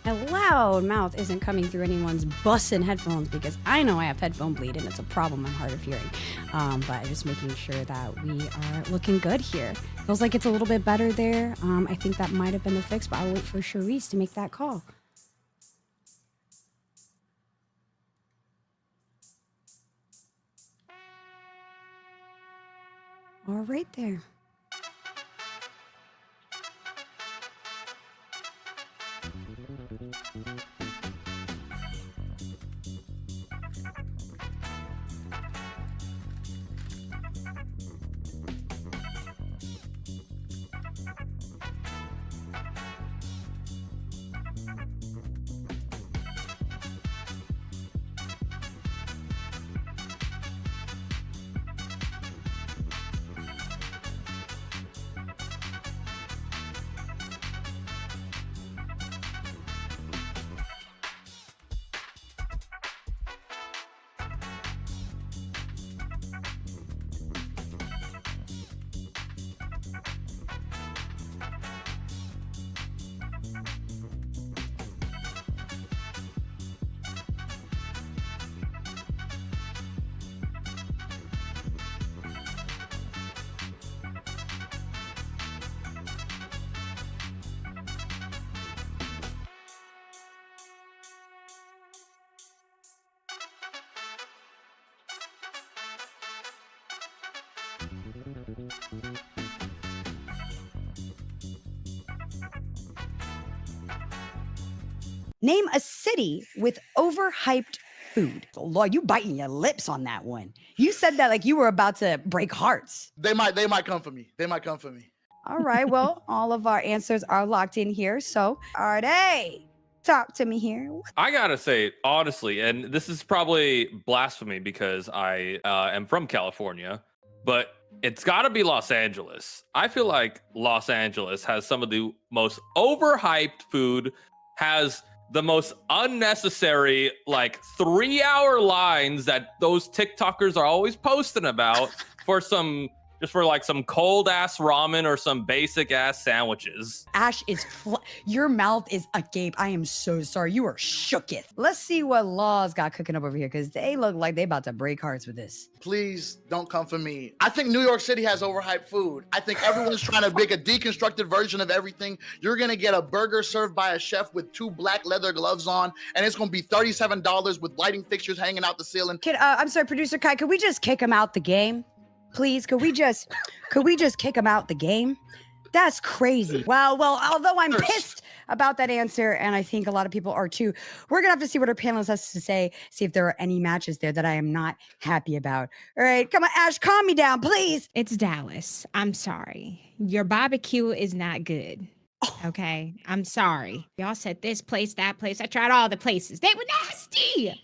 A loud mouth isn't coming through anyone's bussin' headphones because I know I have headphone bleed and it's a problem I'm hard of hearing. But just making sure that we are looking good here. Feels like it's a little bit better there. I think that might have been the fix, but I'll wait for Charisse to make that call. All right there. Name a city with overhyped food. Oh, Lord, you biting your lips on that one. You said that like you were about to break hearts. They might come for me. They might come for me. All right, well, all of our answers are locked in here. So, are they? Talk to me here. I gotta say, honestly, and this is probably blasphemy because I am from California, but it's gotta be Los Angeles. I feel like Los Angeles has some of the most overhyped food, has the most unnecessary, like 3-hour lines that those TikTokers are always posting about for some cold ass ramen or some basic ass sandwiches. Ash is, your mouth is agape. I am so sorry. You are shooketh. Let's see what Law's got cooking up over here because they look like they about to break hearts with this. Please don't come for me. I think New York City has overhyped food. I think everyone's trying to make a deconstructed version of everything. You're gonna get a burger served by a chef with 2 black leather gloves on, and it's gonna be $37 with lighting fixtures hanging out the ceiling. I'm sorry, producer Kai, could we just kick him out the game? Please, could we just kick him out the game? That's crazy. Well, although I'm pissed about that answer, and I think a lot of people are too, we're gonna have to see what our panelists has to say, see if there are any matches there that I am not happy about. All right, come on, Ash, calm me down, please. It's Dallas. I'm sorry. Your barbecue is not good. Okay, I'm sorry. Y'all said this place, that place. I tried all the places. They were nasty.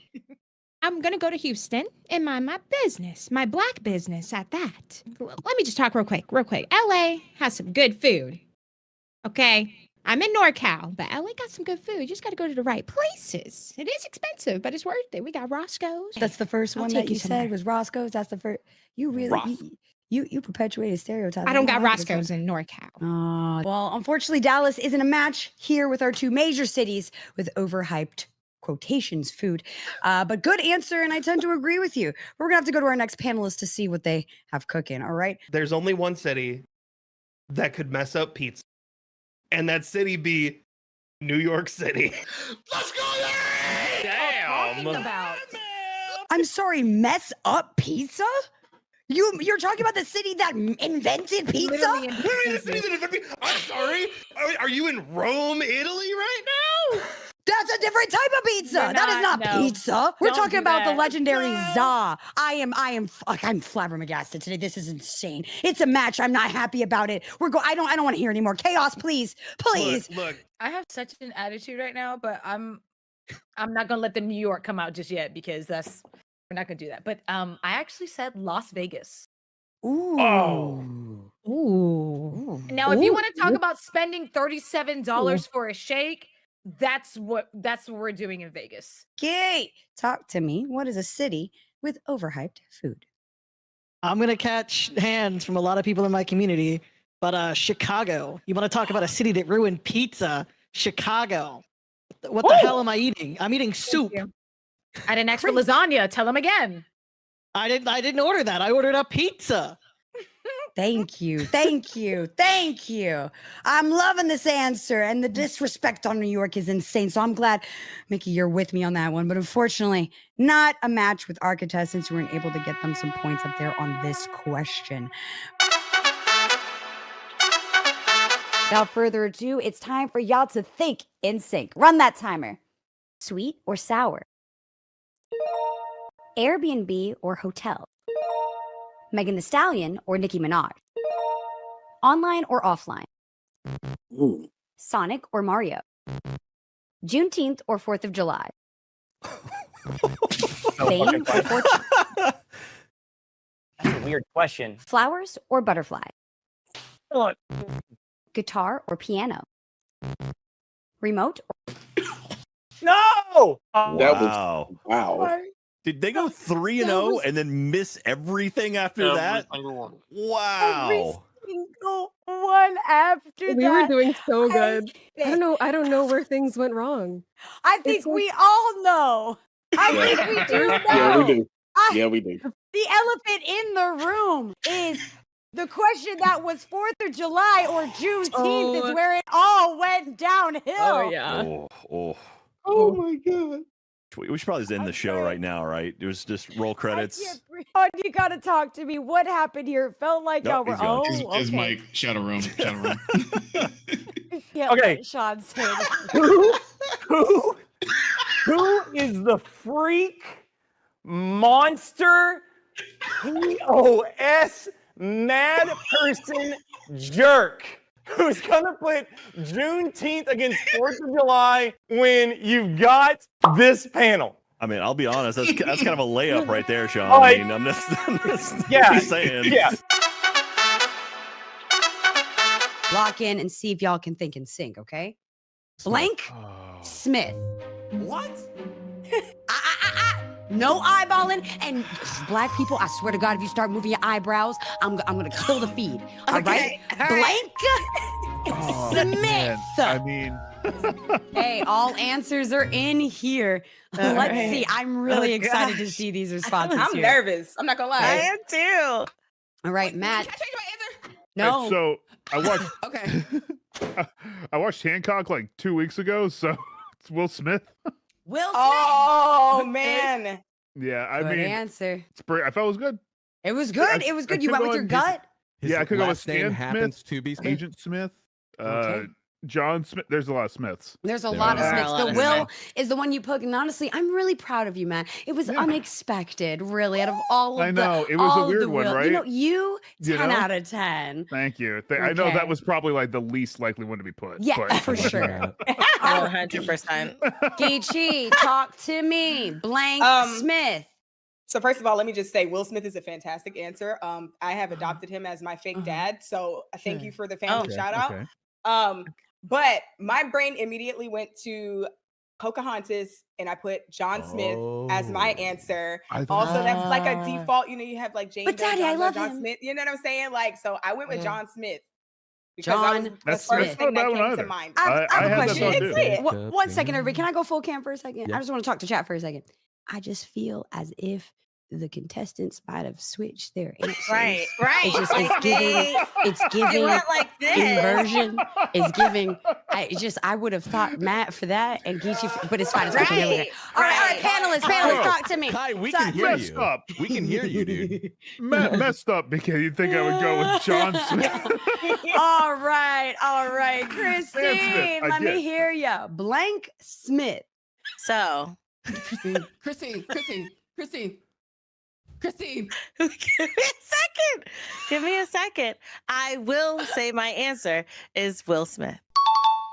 I'm gonna go to Houston and mind my business, my black business at that. Let me just talk real quick. LA has some good food. Okay? I'm in NorCal, but LA got some good food. You just gotta go to the right places. It is expensive, but it's worth it. We got Roscoe's. That's the first one that you said was Roscoe's. That's the first. You really, you perpetuated stereotypes. I don't got Roscoe's in NorCal. Well, unfortunately, Dallas isn't a match here with our 2 major cities with overhyped quotations food. But good answer, and I tend to agree with you. We're gonna have to go to our next panelist to see what they have cooking, all right? There's only one city that could mess up pizza, and that city be New York City. Let's go there! Damn! I'm sorry, mess up pizza? You're talking about the city that invented pizza? Literally What do you mean the city that invented me? I'm sorry. Are you in Rome, Italy right now? That's a different type of pizza. You're That is not not- no. pizza. We're Don't talking do about the that. legendary No. za. I'm flabbergasted today. This is insane. It's a match. I'm not happy about it. I don't want to hear anymore. Chaos, please. Please. Look. I have such an attitude right now, but I'm not gonna let the New York come out just yet because we're not gonna do that. But I actually said Las Vegas. Ooh. Oh. Ooh. Now, if you want to talk about spending $37 for a shake, that's what we're doing in Vegas. Okay. Talk to me. What is a city with overhyped food? I'm gonna catch hands from a lot of people in my community, but Chicago. You want to talk about a city that ruined pizza? Chicago. What the hell am I eating? I'm eating soup. you. I didn't ask for lasagna. Tell them again. I didn't order that. I ordered a pizza. Thank you. Thank you. Thank you. I'm loving this answer, and the disrespect on New York is insane. So I'm glad, Mickey, you're with me on that one. But unfortunately, not a match with our contestants who weren't able to get them some points up there on this question. Without further ado, it's time for y'all to think in sync. Run that timer. Sweet or sour? Airbnb or hotel? Megan Thee Stallion or Nicki Minaj? Online or offline? Sonic or Mario? Juneteenth or 4th of July? Fame or fortune? That's a weird question. Flowers or butterfly? Look, Guitar or piano? Remote or no! That was wow. Did they go 3-0 and then miss everything after that? Wow. Single one after We were doing so good. I don't know where things went wrong. I think we all know. I Yeah. think we do know. Yeah, we do. Yeah, we do. The elephant in the room is the question that was 4th of July or Juneteenth is where it all went downhill. Oh yeah. Oh my god. We should probably just end the show right now, right? It was just roll credits. You gotta talk to me. What happened here? It felt like y'all were. Nope, he's gone. Oh, okay. Is Mike Shadow Room? Shadow Room. Yeah, Okay. let Sean say it. Who is the freak monster POS mad person jerk who's gonna put Juneteenth against 4th of July when you've got this panel? I mean, I'll be honest. That's kind of a layup right there, Sean. Oh, I mean, I'm just Yeah. saying. Yeah. Lock in and see if y'all can think in sync, okay? Blank Smith. What? No eyeballing. And black people, I swear to God, if you start moving your eyebrows, I'm gonna kill the feed. All right? Blank Smith. I mean, Hey, all answers are in here. Let's right. see. I'm really excited to see these responses I'm here. nervous. I'm not gonna lie. am too. All right, Matt. Can I change my answer? No. so I watched Okay. I watched Hancock like 2 weeks ago, so it's Will Smith. Will Smith. Oh man. Yeah, I Good mean, answer. it's pretty, I thought it was good. It was good. It was good. You could went go with your on gut. Yeah, I could go with last name Stan happens Smith, to be Smith. Agent Smith, Okay. John Smith. There's a lot of Smiths. There's a There lot of are. Smiths. A The lot of Will is the one you put. And honestly, I'm really proud of you, man. It was unexpected, really, out of all of I know, the it was a all of weird the one, Will. right? You know, you You 10 know? out of 10. Thank you. I know Okay. that was probably like the least likely one to be put. Yeah, but- for sure. 100%. Geechee, talk to me. Blank Smith. So first of all, let me just say Will Smith is a fantastic answer. I have adopted him as my fake dad, so thank you for the family shout out. Okay. But my brain immediately went to Pocahontas, and I put John Smith as my answer. Also, that's like a default. You know, you have like Jane But Doe, Daddy, I John Doe, love John him. Smith. You know what I'm saying? Like, so I went with John Smith because John that was That's the first Smith. thing not that a bad came one to either. mind. I have a had that question. thought too. Say it. One second, everybody. Can I go full cam for a second? Yeah. I just want to talk to chat for a second. I just feel as if the contestants might have switched their answers. Right. It's giving went like this. inversion. It's giving. I would have thought Matt for that and Geechee, but it's fine. It's fine. Right. All right, panelists, talk to me. Kai, we can hear Messed you. up. We can hear you, dude. Messed up because you think I would go with John Smith. All right, Christine, Smith, let me hear you. Blank Smith. So, Christine. Give me a second. I will say my answer is Will Smith.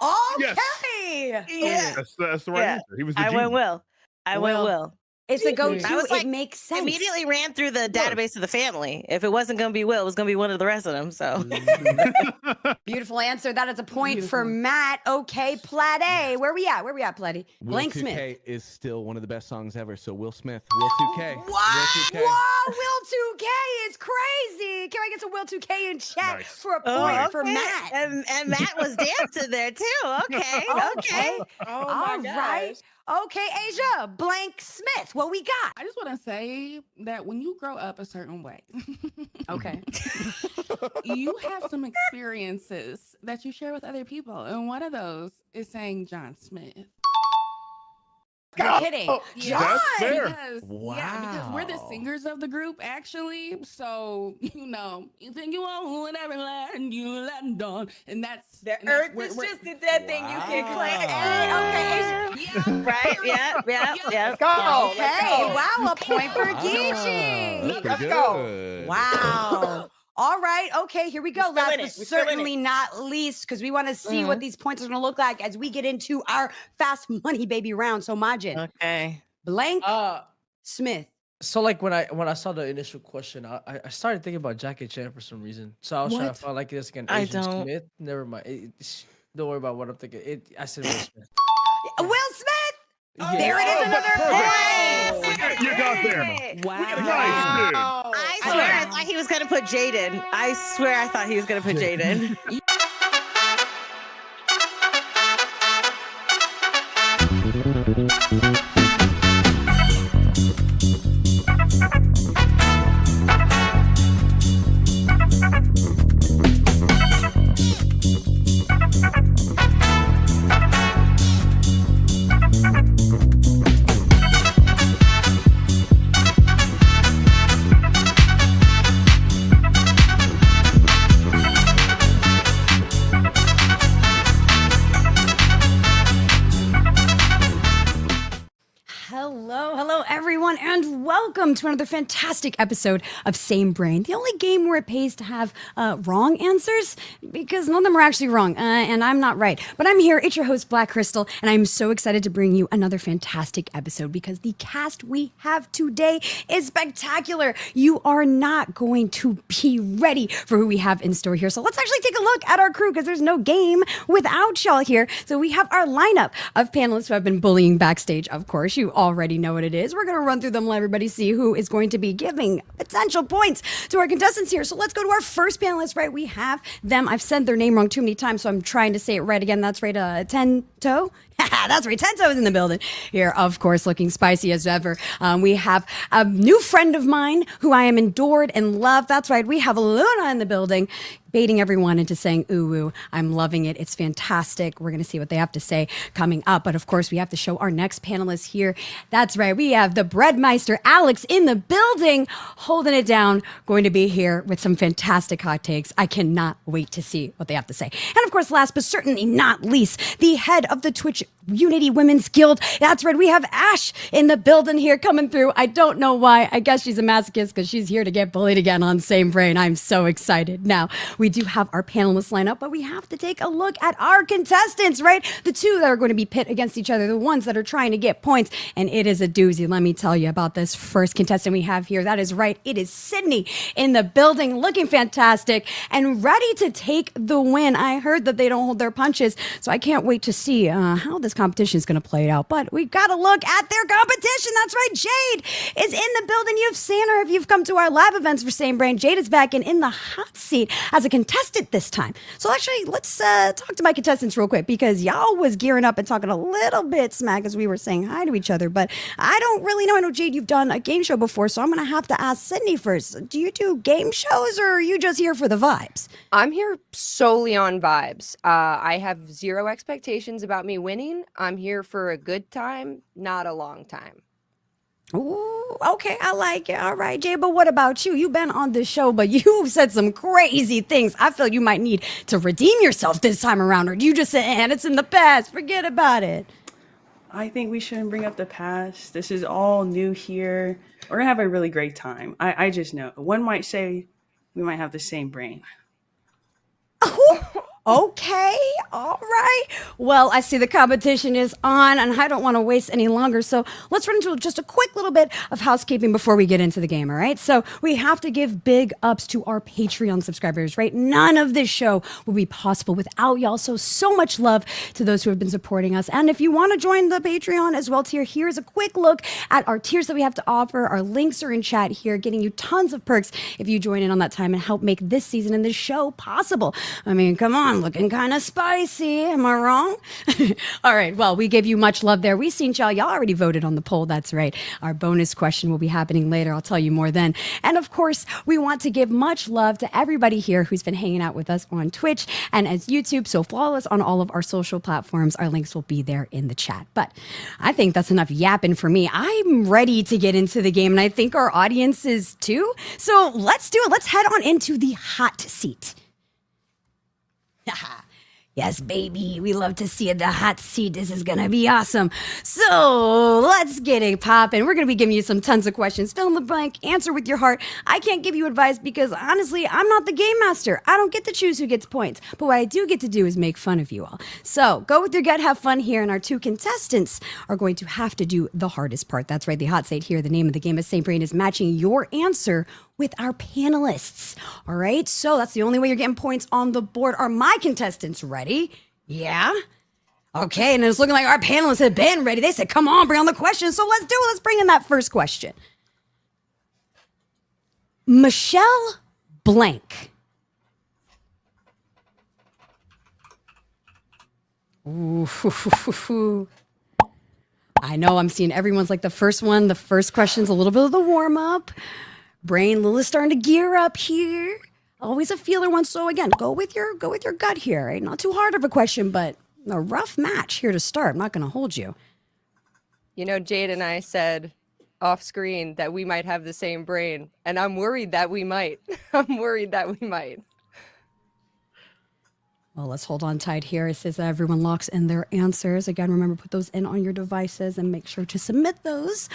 Okay. Yeah. That's the right answer. He was the I genius. went Will. I went Will. It's a go-to. I was like, it makes sense. Immediately ran through the database of the family. If it wasn't going to be Will, it was going to be one of the rest of them. So Beautiful answer. That is a point for Matt. Okay, Platt A. Where we at, Platty? Blank Will 2K Smith. is still one of the best songs ever. So Will Smith, Will 2K. Wow. Will 2K. Whoa, Will 2K is crazy. Can I get some Will 2K in chat for a point for Matt? And Matt was dancing there too. Okay. Okay. All right. Okay, Asia, Blank Smith. What we got? I just want to say that when you grow up a certain way, Okay. you have some experiences that you share with other people. And one of those is saying John Smith. You're kidding. That's fair. Because we're the singers of the group, actually. So, you think you own whatever land you land on. And that's The earth is just a dead thing you can claim. Right. Yeah. Go. Okay. Wow, a point for Geechee. Let's go. Wow. All right. Okay, here we go. We're still Last in but it. We're still in certainly not least, because we want to see what these points are going to look like as we get into our fast money baby round. So, Majin. Okay. Blank Smith. So like when I saw the initial question, I started thinking about Jackie Chan for some reason. So I was trying to find like this again. I Asian don't. Smith. Never mind. Don't worry about what I'm thinking. I said Will Smith. Will Smith. Yeah. There it is. Another point. You got there. Wow. Nice, dude. I swear I thought he was going to put Jaden. I swear I thought he was going to put Jaden. Hello, everyone, and welcome to another fantastic episode of Same Brain, the only game where it pays to have wrong answers, because none of them are actually wrong, and I'm not right. But I'm here, it's your host, Black Crystal, and I'm so excited to bring you another fantastic episode because the cast we have today is spectacular. You are not going to be ready for who we have in store here. So let's actually take a look at our crew, because there's no game without y'all here. So we have our lineup of panelists who have been bullying backstage, of course. You already know what it is. We're going to run through them, let everybody see who is going to be giving potential points to our contestants here. So let's go to our first panelist, right? We have them. I've said their name wrong too many times, so I'm trying to say it right again. That's right, Tento. That's right, Tento is in the building here, of course, looking spicy as ever. We have a new friend of mine who I am adored and love. That's right, we have Luna in the building, baiting everyone into saying, ooh, I'm loving it. It's fantastic. We're going to see what they have to say coming up. But of course, we have to show our next panelist here. That's right. We have the Breadmeister, Alex, in the building, holding it down, going to be here with some fantastic hot takes. I cannot wait to see what they have to say. And of course, last but certainly not least, the head of the Twitch Unity Women's Guild. That's right. We have Ash in the building here coming through. I don't know why. I guess she's a masochist because she's here to get bullied again on Same Brain. I'm so excited. Now, we do have our panelists lined up, but we have to take a look at our contestants, right? The two that are going to be pit against each other, the ones that are trying to get points. And it is a doozy. Let me tell you about this first contestant we have here. That is right. It is Sydney in the building, looking fantastic and ready to take the win. I heard that they don't hold their punches, so I can't wait to see how this competition is going to play out. But we got to look at their competition. That's right. Jade is in the building. You've seen her if you've come to our live events for Same Brain. Jade is back in the hot seat as a contestant this time. So actually, let's talk to my contestants real quick, because y'all was gearing up and talking a little bit smack as we were saying hi to each other. But I don't really know. I know, Jade, you've done a game show before, so I'm going to have to ask Sydney first. Do you do game shows, or are you just here for the vibes? I'm here solely on vibes. I have zero expectations about me winning. I'm here for a good time, not a long time. Ooh, okay, I like it. All right, Jay, but what about you? You've been on this show, but you've said some crazy things. I feel you might need to redeem yourself this time around, or do you just say, and it's in the past, forget about it? I think we shouldn't bring up the past. This is all new here. We're gonna have a really great time. I just know. One might say we might have the same brain. Okay, all right. Well, I see the competition is on, and I don't want to waste any longer. So let's run into just a quick little bit of housekeeping before we get into the game, all right? So we have to give big ups to our Patreon subscribers, right? None of this show would be possible without y'all. So much love to those who have been supporting us. And if you want to join the Patreon as well tier, here's a quick look at our tiers that we have to offer. Our links are in chat here, getting you tons of perks if you join in on that time and help make this season and this show possible. I mean, come on. Looking kind of spicy. Am I wrong? All right. Well, we gave you much love there. We seen y'all. Y'all already voted on the poll. That's right. Our bonus question will be happening later. I'll tell you more then. And of course, we want to give much love to everybody here who's been hanging out with us on Twitch and as YouTube. So follow us on all of our social platforms. Our links will be there in the chat. But I think that's enough yapping for me. I'm ready to get into the game, and I think our audience is too. So let's do it. Let's head on into the hot seat. Yes, baby. We love to see the hot seat. This is going to be awesome. So let's get it popping. We're going to be giving you some tons of questions. Fill in the blank. Answer with your heart. I can't give you advice because, honestly, I'm not the game master. I don't get to choose who gets points. But what I do get to do is make fun of you all. So go with your gut. Have fun here. And our two contestants are going to have to do the hardest part. That's right. The hot seat here. The name of the game is St. Brain is matching your answer with our panelists. All right, so that's the only way you're getting points on the board. Are my contestants ready? Yeah? Okay, and it's looking like our panelists have been ready. They said, come on, bring on the questions. So let's do it. Let's bring in that first question. Michelle Blank. Ooh. I know I'm seeing everyone's like the first one. The first question's a little bit of the warm-up. Brain Lily's starting to gear up here. Always a feeler one. So again, go with your gut here, right? Not too hard of a question, but a rough match here to start. I'm not going to hold you. You know, Jade and I said off screen that we might have the same brain, and I'm worried that we might. I'm worried that we might. Well, let's hold on tight here. It says that everyone locks in their answers. Again, remember, put those in on your devices and make sure to submit those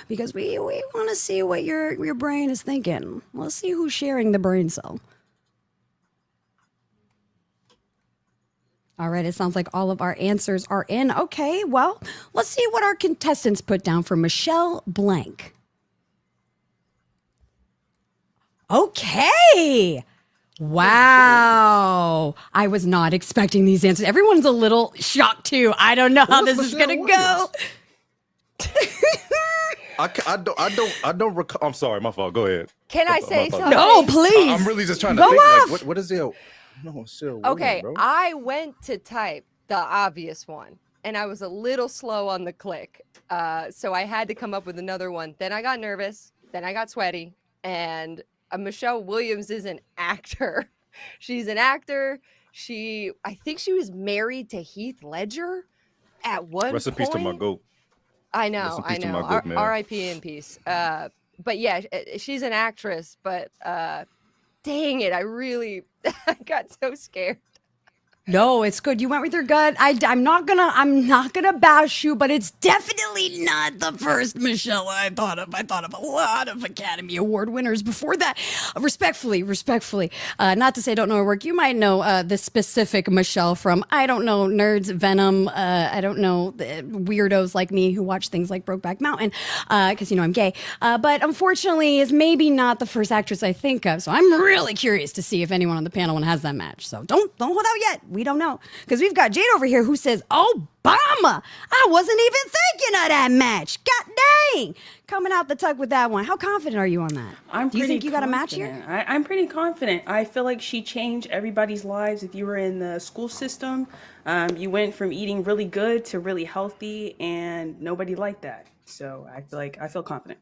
because we want to see what your brain is thinking. Let's see who's sharing the brain cell. All right, it sounds like all of our answers are in. Okay, well, let's see what our contestants put down for Michelle Blank. Okay. Wow. I was not expecting these answers. Everyone's a little shocked too. I don't know how this is going to go. I don't recall. I'm sorry, my fault. Go ahead. Can I say something? No, please. I'm really just trying to go think. off. Like, what is the? No, still. Okay, bro. I went to type the obvious one, and I was a little slow on the click. So I had to come up with another one. Then I got nervous. Then I got sweaty. And Michelle Williams is an actor. She's an actor. I think she was married to Heath Ledger at one point. Rest in peace to my goat. I know. R.I.P. in peace. But yeah, she's an actress. But dang it, I got so scared. No, it's good. You went with your gut. I'm not gonna bash you, but it's definitely not the first Michelle I thought of. I thought of a lot of Academy Award winners before that. Respectfully. Not to say I don't know her work. You might know the specific Michelle from, I don't know, Nerds, Venom. I don't know, weirdos like me who watch things like Brokeback Mountain, because I'm gay. But unfortunately, is maybe not the first actress I think of. So I'm really curious to see if anyone on the panel has that match. So don't hold out yet. We don't know. Because we've got Jade over here who says, Obama. I wasn't even thinking of that match. God dang. Coming out the tuck with that one. How confident are you on that? Do you think you got a match here? I'm pretty confident. I feel like she changed everybody's lives. If you were in the school system, you went from eating really good to really healthy, and nobody liked that. So I feel confident.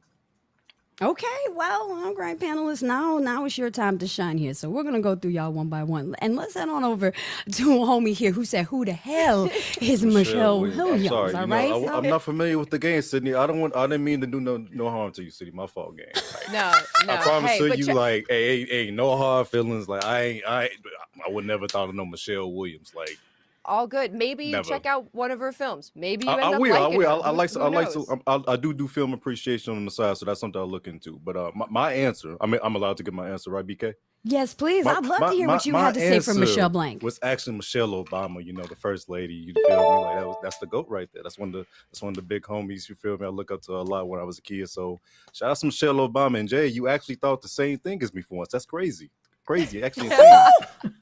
Okay, well, all right, panelists, now it's your time to shine here. So we're going to go through y'all one by one. And let's head on over to a homie here who said, who the hell is Michelle Williams? I'm sorry, all right? I'm not familiar with the game, Sydney. I didn't mean to do no harm to you, Sydney. My fault, game. No. I promise Hey, to but you, like, hey, no hard feelings. Like, I would never thought of no Michelle Williams. Like, all good. Maybe you Never. check out one of her films. Maybe you end I up will. liking her. I like to. I do film appreciation on the side, so that's something I'll look into. But my answer, I mean, I'm allowed to get my answer, right, BK? Yes, please. I'd love to hear what you had to say for Michelle Blank. Was actually Michelle Obama. You know, the first lady. You feel me? Like that's the GOAT right there. That's one of the big homies. You feel me? I look up to a lot when I was a kid. So shout out to Michelle Obama and Jay. You actually thought the same thing as me for once. That's crazy. Actually. Insane.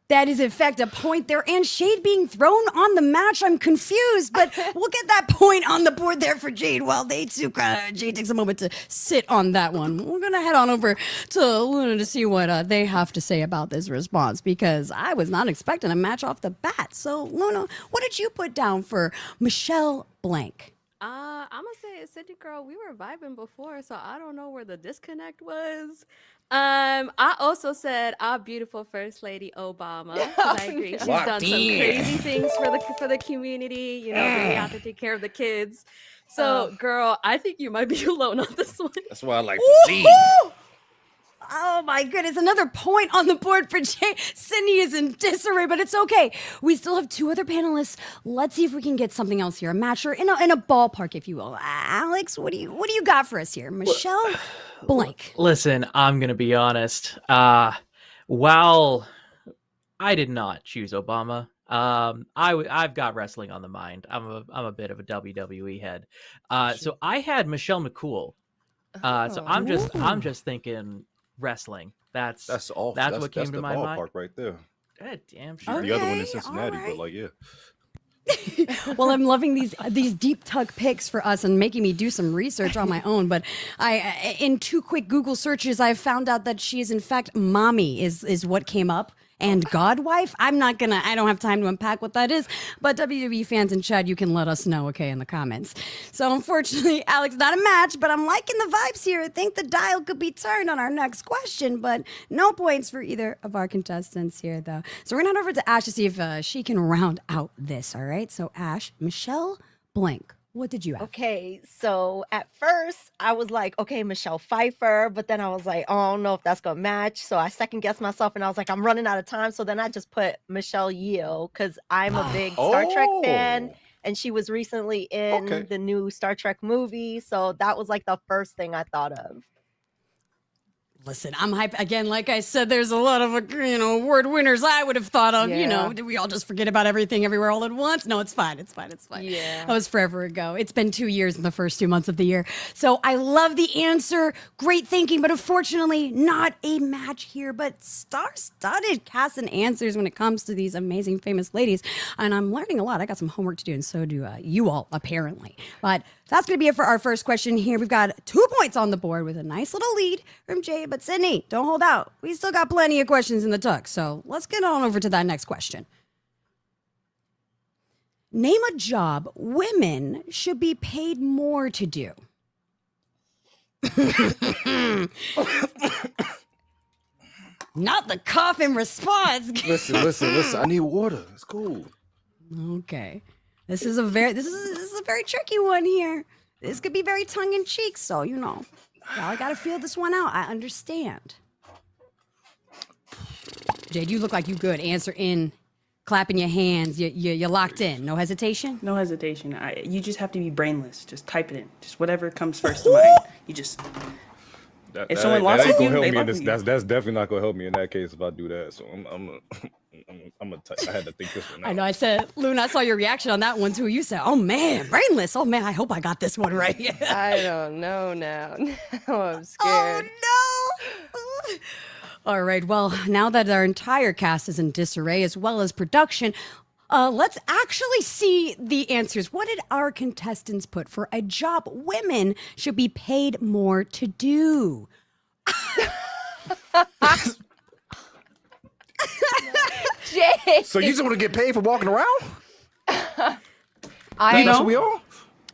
That is, in fact, a point there, and shade being thrown on the match. I'm confused, but we'll get that point on the board there for Jade while Jade takes a moment to sit on that one. We're going to head on over to Luna to see what they have to say about this response, because I was not expecting a match off the bat. So, Luna, what did you put down for Michelle Blank? I'm gonna say, Sydney girl, we were vibing before, so I don't know where the disconnect was. I also said our beautiful First Lady Obama. 'Cause I agree, she's done some crazy things for the community. You know, being out to take care of the kids. So, girl, I think you might be alone on this one. That's why I like to see. Oh my goodness, another point on the board for Jay. Sydney is in disarray, but it's okay. We still have two other panelists. Let's see if we can get something else here. A match or in a ballpark, if you will. Alex, what do you got for us here? Michelle Blank. Listen, I'm gonna be honest. While I did not choose Obama, I've got wrestling on the mind. I'm a bit of a WWE head. So I had Michelle McCool. So I'm just thinking wrestling. That's what came to my mind. Ballpark right there. God damn. The other one in Cincinnati, but like, yeah. Well, I'm loving these deep tug picks for us and making me do some research on my own. But in two quick Google searches, I found out that she is in fact mommy is what came up. And Godwife, I don't have time to unpack what that is, but WWE fans in chat, you can let us know, okay, in the comments. So unfortunately, Alex, not a match, but I'm liking the vibes here. I think the dial could be turned on our next question, but no points for either of our contestants here, though. So we're gonna head over to Ash to see if she can round out this, all right? So Ash, Michelle Blank. What did you have? Okay, so at first I was like, okay, Michelle Pfeiffer, but then I was like, oh, I don't know if that's gonna match. So I second guessed myself and I was like, I'm running out of time. So then I just put Michelle Yeoh because I'm a big Star Trek fan, and she was recently in the new Star Trek movie. So that was like the first thing I thought of. Listen, I'm hype again. Like I said, there's a lot of award winners I would have thought of. Yeah. Did we all just forget about everything everywhere all at once? No, it's fine. It's fine. Yeah, that was forever ago. It's been 2 years in the first 2 months of the year. So I love the answer. Great thinking, but unfortunately, not a match here. But star-studded cast and answers when it comes to these amazing, famous ladies. And I'm learning a lot. I got some homework to do, and so do you all, apparently. But that's going to be it for our first question here. We've got 2 points on the board with a nice little lead from Jay. But Sydney, don't hold out. We still got plenty of questions in the tuck. So let's get on over to that next question. Name a job women should be paid more to do. Not the coughin' response. Listen. I need water. It's cool. Okay. This is a very tricky one here. This could be very tongue in cheek, so y'all gotta feel this one out. I understand. Jade, you look like you good. Answer in, clapping your hands. You're locked in. No hesitation. No hesitation. You just have to be brainless. Just type it in. Just whatever comes first to mind. You just. If someone lost ain't with gonna you, help they me in lost this. with you. That's definitely not gonna help me in that case if I do that. So I had to think this one out. I know. I said, Luna, I saw your reaction on that one too. You said, "Oh man, brainless. Oh man, I hope I got this one right." I don't know now. Now I'm scared. Oh no! All right. Well, now that our entire cast is in disarray as well as production, let's actually see the answers. What did our contestants put for a job women should be paid more to do? Jay. So you just want to get paid for walking around? I That's what we all.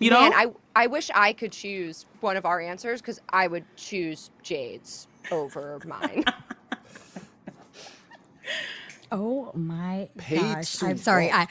Man, I wish I could choose one of our answers because I would choose Jade's over mine. Oh my Paid gosh. to I'm sorry. walk.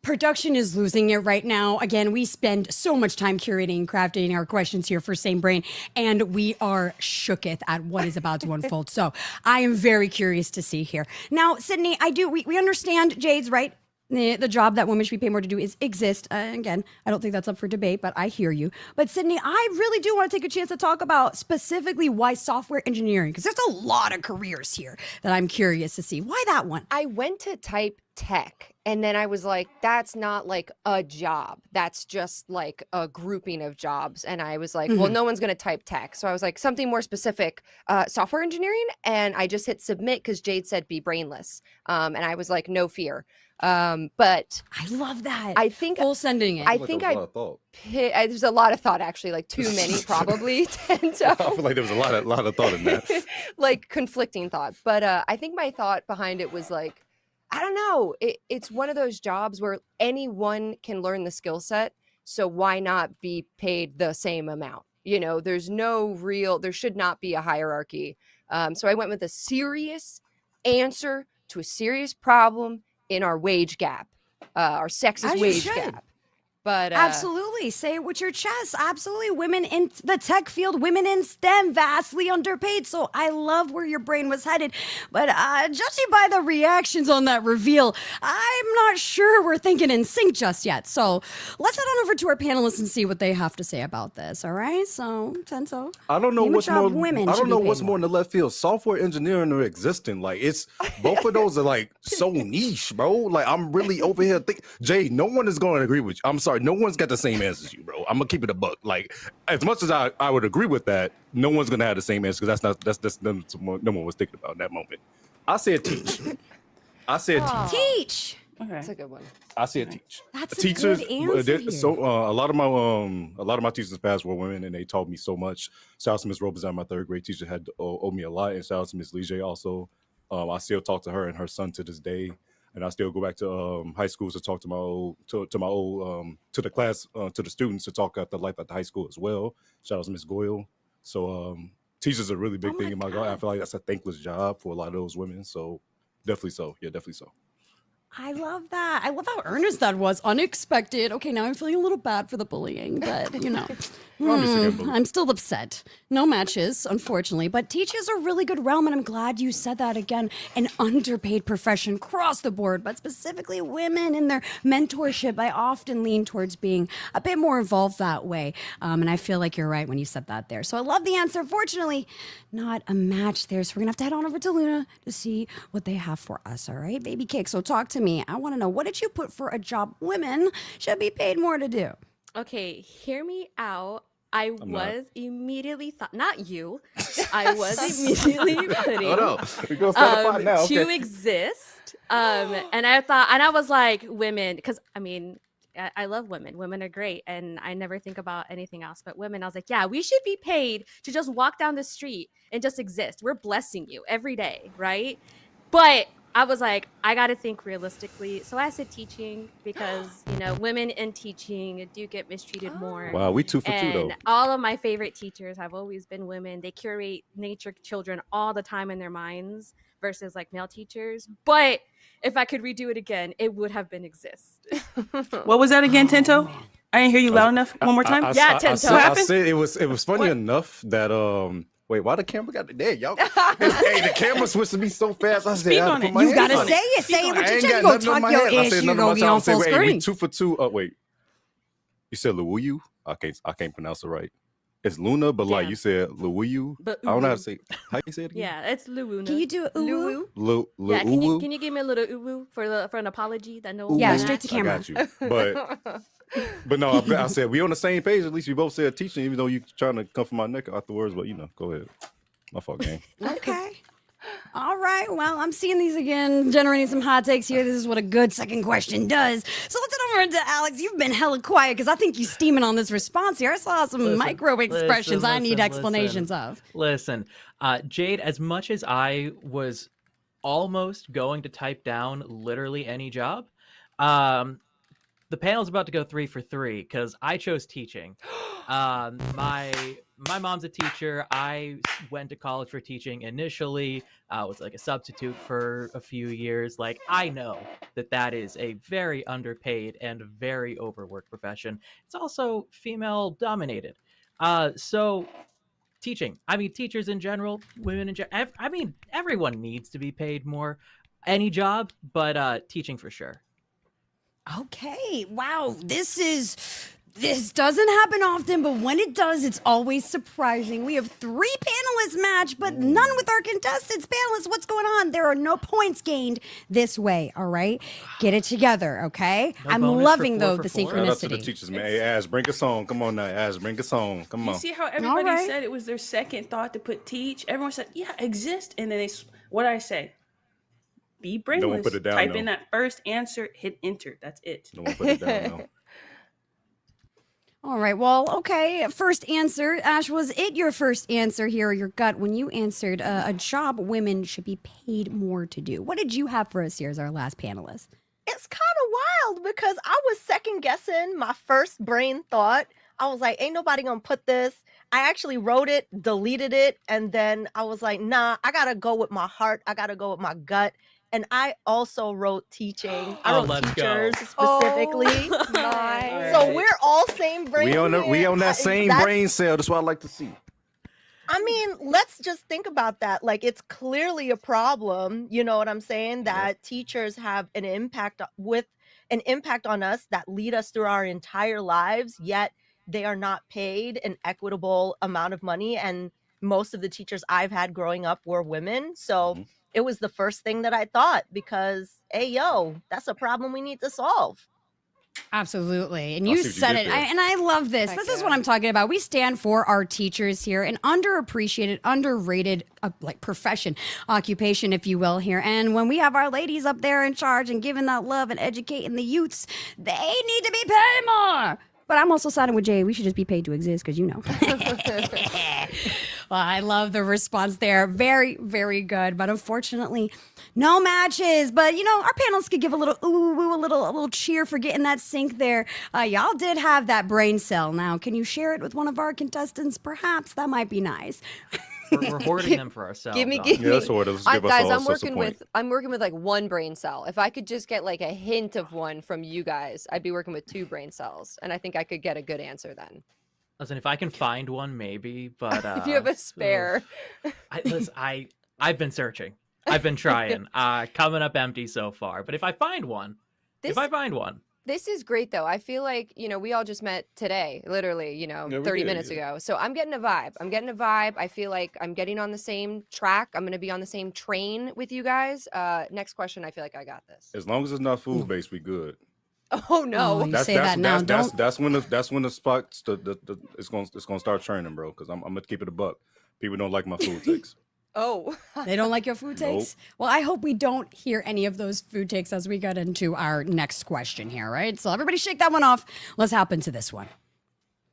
Production is losing it right now. Again, we spend so much time curating and crafting our questions here for Same Brain, and we are shooketh at what is about to unfold. So I am very curious to see here. Now, Sydney, we understand Jade's right. The job that women should be paid more to do is exist. Again, I don't think that's up for debate, but I hear you. But Sydney, I really do want to take a chance to talk about specifically why software engineering, because there's a lot of careers here that I'm curious to see. Why that one? I went to type tech and then I was like, that's not like a job. That's just like a grouping of jobs. And I was like, well, no one's going to type tech. So I was like, something more specific, software engineering. And I just hit submit because Jade said be brainless. And I was like, no fear. But I love that. I think full sending it. I think there's a lot of thought actually, like too many probably. And so, I feel like there was a lot of thought in that. like conflicting thought. But I think my thought behind it was like, I don't know. It's one of those jobs where anyone can learn the skill set. So why not be paid the same amount? You know, there should not be a hierarchy. So I went with a serious answer to a serious problem in our wage gap, our sexist wage gap. But absolutely, say it with your chest. Absolutely, women in the tech field, women in STEM, vastly underpaid. So I love where your brain was headed. But judging by the reactions on that reveal, I'm not sure we're thinking in sync just yet. So let's head on over to our panelists and see what they have to say about this. All right, so Tento. I don't know what's more. Women I should don't be know paid what's more in the left field. Software engineering or existing. Like it's both of those are like so niche, bro. Like I'm really over here. Jay, no one is going to agree with you. I'm sorry, no one's got the same answer as you, bro. I'm gonna keep it a buck. Like as much as I would agree with that, no one's gonna have the same answer because that's no one was thinking about in that moment. I said teach. I said teach. Okay. That's a good one. I said teach. That's teachers. a good answer here. So a lot of my teachers past were women, and they taught me so much. Shout out to Miss Robinson, my third grade teacher, had owed me a lot, and shout out to Miss Lige also. I still talk to her and her son to this day. And I still go back to high schools to talk to the class, to the students to talk about the life at the high school as well. Shout out to Miss Goyle. So teachers are a really big thing in my life. I feel like that's a thankless job for a lot of those women. So definitely so. Yeah, definitely so. I love that. I love how earnest that was. Unexpected. Okay, now I'm feeling a little bad for the bullying, but you know, I'm still upset. No matches, unfortunately, but teachers are a really good realm, and I'm glad you said that again. An underpaid profession across the board, but specifically women in their mentorship, I often lean towards being a bit more involved that way. And I feel like you're right when you said that there. So I love the answer. Fortunately, not a match there. So we're gonna have to head on over to Luna to see what they have for us. All right, baby cake. So talk to me. I want to know, what did you put for a job women should be paid more to do? Okay, hear me out. I was immediately not you. I was immediately putting Oh no, we go start the pot now. Okay. to exist. And I was like, women, because I mean, I love women. Women are great, and I never think about anything else but women. I was like, yeah, we should be paid to just walk down the street and just exist. We're blessing you every day, right? But I was like, I got to think realistically. So I said teaching because, you know, women in teaching do get mistreated more. Wow, we 2 for 2 though. And all of my favorite teachers have always been women. They curate nature children all the time in their minds versus like male teachers. But if I could redo it again, it would have been exist. What was that again, Tento? I didn't hear you loud enough. One more time. Tento. I said it was funny enough that wait, why the camera got it there, y'all? Hey, the camera switched to me so fast. I said, Speak on it. You gotta say it. Say it with your chest. You go tuck your ish. You go be on full screen. We 2 for 2. Wait, you said Luwu? I can't pronounce it right. It's Luna, but like you said Luwu. I don't know how to say. How you say it again? Yeah, it's Luwu. Can you do uwu? Yeah, can you give me a little uwu for an apology that no one? Yeah, straight to camera. I got you. But no, I said we on the same page. At least we both said teaching, even though you trying to come for my neck afterwards. But you know, go ahead. My fault, gang. Okay. All right. Well, I'm seeing these again, generating some hot takes here. This is what a good second question does. So let's head over to Alex. You've been hella quiet because I think you're steaming on this response here. I saw some micro expressions I need explanations of. Listen, Jade, as much as I was almost going to type down literally any job, the panel's about to go 3 for 3 because I chose teaching. My mom's a teacher. I went to college for teaching initially. I was like a substitute for a few years. Like, I know that is a very underpaid and very overworked profession. It's also female dominated. So teaching. I mean, teachers in general, women in general. I mean, everyone needs to be paid more. Any job, but teaching for sure. Okay. Wow. This doesn't happen often, but when it does, it's always surprising. We have 3 panelists match, but none with our contestants. Panelists, what's going on? There are no points gained this way, all right? Get it together, okay? No I'm bonus loving, for though, 4 the for 4. synchronicity. Shout out to the teachers, man. Hey, Ash, bring a song. Come on now, Ash, bring a song. Come on. You see how everybody right. said it was their second thought to put teach? Everyone said, yeah, exist. And then what did I say? Be brainless. No one put it down, Type though. in that first answer, hit enter. That's it. No one put it down, no. All right. Well, okay. First answer. Ash, was it your first answer here, or your gut, when you answered a job women should be paid more to do? What did you have for us here as our last panelist? It's kind of wild because I was second guessing my first brain thought. I was like, ain't nobody gonna put this. I actually wrote it, deleted it, and then I was like, nah, I gotta go with my heart. I gotta go with my gut. And I also wrote teaching. I wrote let's teachers go. specifically. My. So we're all same brain. We on that same That's- brain cell. That's what I like to see. I mean, let's just think about that. Like, it's clearly a problem. You know what I'm saying? That teachers have an impact on us that lead us through our entire lives, yet they are not paid an equitable amount of money. And most of the teachers I've had growing up were women. So it was the first thing that I thought because, hey, yo, that's a problem we need to solve. Absolutely. And I you see what you said did it. there. And I love this. Heck This is what I'm talking about. We stand for our teachers here, an underappreciated, underrated like profession, occupation, if you will, here. And when we have our ladies up there in charge and giving that love and educating the youths, they need to be paid more. But I'm also siding with Jay. We should just be paid to exist because, you know. Well, I love the response there. Very, very good. But unfortunately, no matches. But, you know, our panelists could give a little ooh, a little cheer for getting that sync there. Y'all did have that brain cell. Now, can you share it with one of our contestants? Perhaps that might be nice. We're hoarding them for ourselves. Give me. That's what it was. Give us Guys, all I'm sorts of working with like 1 brain cell. If I could just get like a hint of one from you guys, I'd be working with 2 brain cells, and I think I could get a good answer then. Listen, if I can find one, maybe. But If you have a spare. I've been searching. I've been trying. Coming up empty so far. But if I find one, This is great though. I feel like, you know, we all just met today, literally, you know, Yeah, we 30 did, minutes yeah. ago. So I'm getting a vibe. I feel like I'm getting on the same track. I'm going to be on the same train with you guys. Next question. I feel like I got this. As long as it's not food based, we good. Oh no. Oh, you say that now. That's when the spots it's gonna start churning, bro. Because I'm gonna keep it a buck. People don't like my food takes. Oh. They don't like your food takes? Well, I hope we don't hear any of those food takes as we get into our next question here, right? So everybody shake that one off. Let's hop into this one.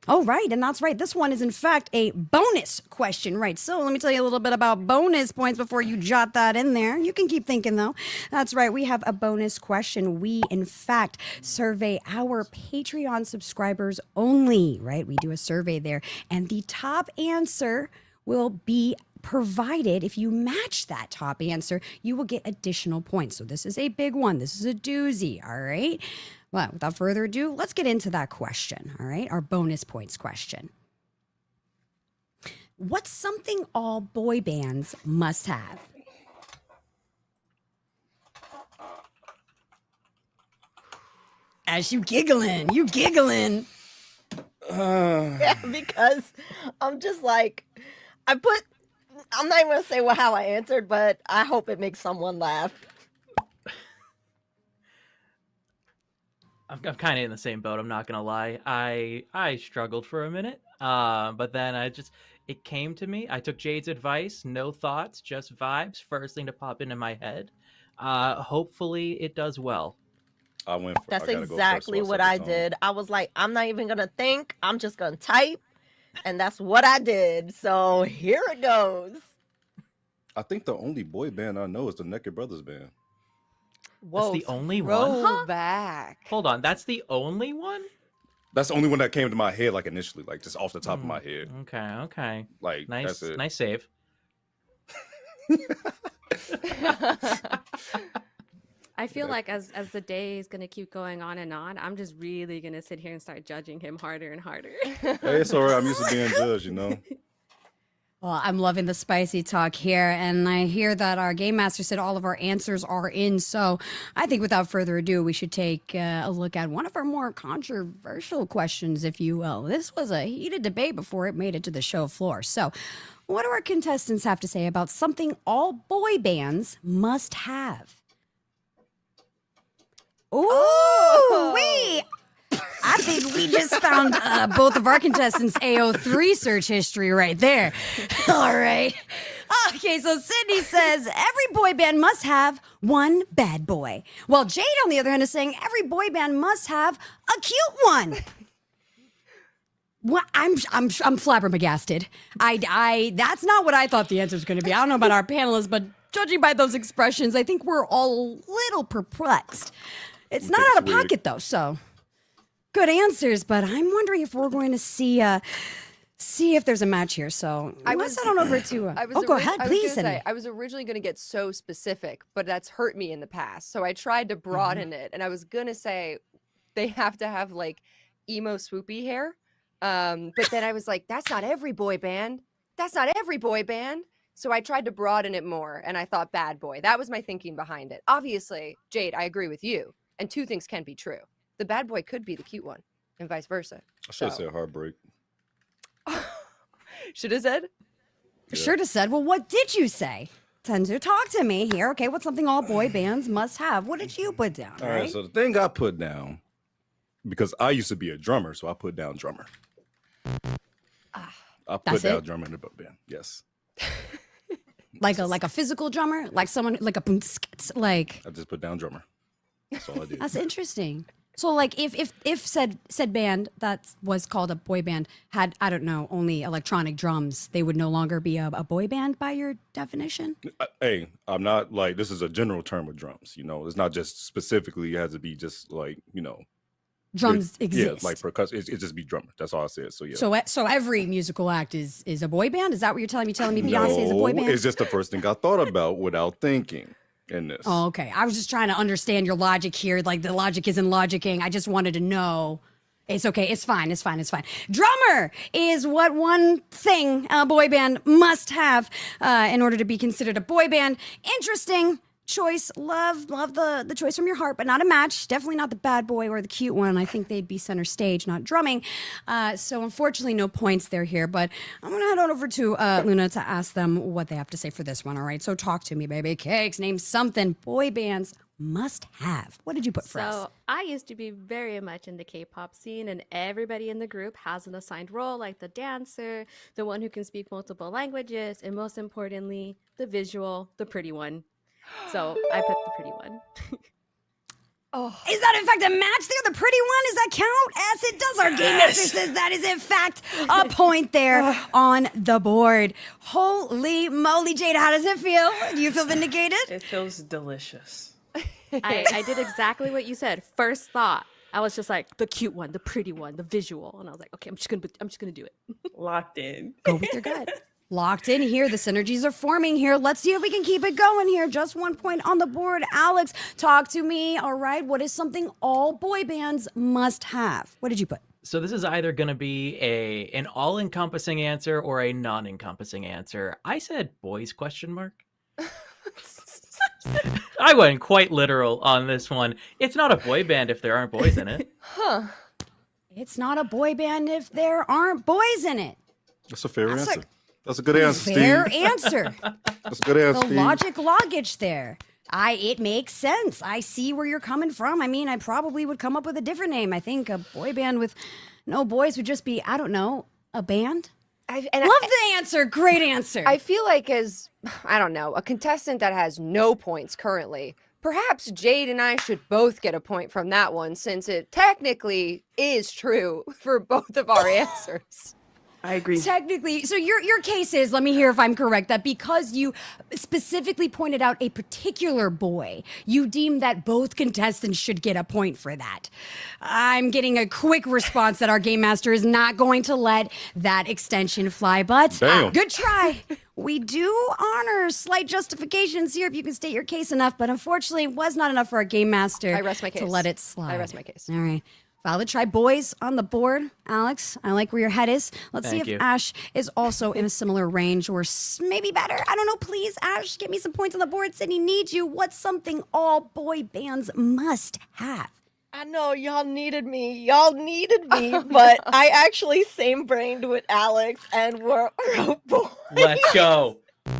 Oh, right. And that's right. This one is, in fact, a bonus question, right? So let me tell you a little bit about bonus points before you jot that in there. You can keep thinking, though. That's right. We have a bonus question. We, in fact, survey our Patreon subscribers only, right? We do a survey there. And the top answer will be provided. If you match that top answer, you will get additional points. So this is a big one. This is a doozy, all right? Well, without further ado, let's get into that question, all right? Our bonus points question. What's something all boy bands must have? As you giggling. Yeah, because I'm just like, I'm not even gonna say how I answered, but I hope it makes someone laugh. I'm kind of in the same boat. I'm not gonna lie. I struggled for a minute. But then it came to me. I took Jade's advice. No thoughts, just vibes. First thing to pop into my head. Hopefully it does well. I went for. That's I gotta go first, exactly so I what set the I tone. did. I was like, I'm not even gonna think. I'm just gonna type, and that's what I did. So here it goes. I think the only boy band I know is the Naked Brothers band. That's the only one? Back. Hold on, that's the only one? That's the only one that came to my head, like initially, like just off the top of my head. Okay. Like Nice, that's it. nice save. I feel like as the day is gonna keep going on and on, I'm just really gonna sit here and start judging him harder and harder. Hey, it's all right. I'm used to being judged, you know. Well, I'm loving the spicy talk here, and I hear that our game master said all of our answers are in. So I think without further ado, we should take a look at one of our more controversial questions, if you will. This was a heated debate before it made it to the show floor. So what do our contestants have to say about something all boy bands must have? Ooh, wait. I think we just found both of our contestants' AO3 search history right there. All right. Okay, so Sydney says every boy band must have one bad boy. While Jade, on the other hand, is saying every boy band must have a cute one. Well, I'm flabbergasted. That's not what I thought the answer was going to be. I don't know about our panelists, but judging by those expressions, I think we're all a little perplexed. It's not out of pocket though, so good answers. But I'm wondering if we're going to see if there's a match here. So let's head on over to. Go ahead, please. I was originally going to get so specific, but that's hurt me in the past. So I tried to broaden it, and I was going to say they have to have like emo swoopy hair. But then I was like, that's not every boy band. That's not every boy band. So I tried to broaden it more, and I thought bad boy. That was my thinking behind it. Obviously, Jade, I agree with you. And two things can be true. The bad boy could be the cute one, and vice versa. I should have said heartbreak. Should have said? Should have said. Well, what did you say? Tenzu, talk to me here. Okay, what's something all boy bands must have? What did you put down? All right, so the thing I put down, because I used to be a drummer, so I put down drummer. I put down drummer in the band. Yes. Like a physical drummer, like someone like a boom, like. I just put down drummer. That's all I did. That's interesting. So, like, if said band that was called a boy band had, I don't know, only electronic drums, they would no longer be a boy band by your definition? Hey, I'm not like, this is a general term of drums, you know. It's not just specifically, it has to be just like, you know. Drums exist. Yeah, like percussion, it just be drummer. That's all I said. So, yeah. So every musical act is a boy band? Is that what you're telling me? Telling me Beyonce is a boy band? It's just the first thing I thought about without thinking. In this. Oh, okay. I was just trying to understand your logic here. Like the logic isn't logicking. I just wanted to know. It's okay. It's fine. It's fine. It's fine. Drummer is what one thing a boy band must have in order to be considered a boy band. Interesting choice. Love the choice from your heart, but not a match. Definitely not the bad boy or the cute one. I think they'd be center stage, not drumming. So unfortunately, no points there here. But I'm gonna head on over to Luna to ask them what they have to say for this one. All right. So talk to me, baby. Cakes. Name something boy bands must have. What did you put for us? So I used to be very much in the K-pop scene, and everybody in the group has an assigned role, like the dancer, the one who can speak multiple languages, and most importantly, the visual, the pretty one. So I put the pretty one. Oh, is that in fact a match there? The pretty one? Does that count? Yes, it does. Our game master says that is in fact a point there on the board. Holy moly, Jade, how does it feel? Do you feel vindicated? It feels delicious. I did exactly what you said. First thought, I was just like the cute one, the pretty one, the visual, and I was like, okay, I'm just gonna do it. Locked in. Go with your gut. Locked in here. The synergies are forming here. Let's see if we can keep it going here. Just 1 point on the board. Alex, talk to me. All right. What is something all boy bands must have? What did you put? So this is either going to be an all-encompassing answer or a non-encompassing answer. I said boys ? I went quite literal on this one. It's not a boy band if there aren't boys in it. Huh. It's not a boy band if there aren't boys in it. That's a fair answer. That's a good answer, Fair Steve. answer. That's a good answer, The Steve. logic there. It makes sense. I see where you're coming from. I mean, I probably would come up with a different name. I think a boy band with no boys would just be, I don't know, a band? Love the answer. Great answer. I feel like as, I don't know, a contestant that has no points currently, perhaps Jade and I should both get a point from that one, since it technically is true for both of our answers. I agree. Technically, so your case is, let me hear if I'm correct, that because you specifically pointed out a particular boy, you deem that both contestants should get a point for that. I'm getting a quick response that our game master is not going to let that extension fly, but good try. We do honor slight justifications here if you can state your case enough, but unfortunately it was not enough for our game master I rest my case. to let it slide. I rest my case. All right. Valid try. Boys on the board. Alex, I like where your head is. Let's see Thank if you. Ash is also in a similar range or maybe better. I don't know. Please, Ash, get me some points on the board. Sydney needs you. What's something all boy bands must have? I know y'all needed me. But I actually same brained with Alex and we're boys. Let's go.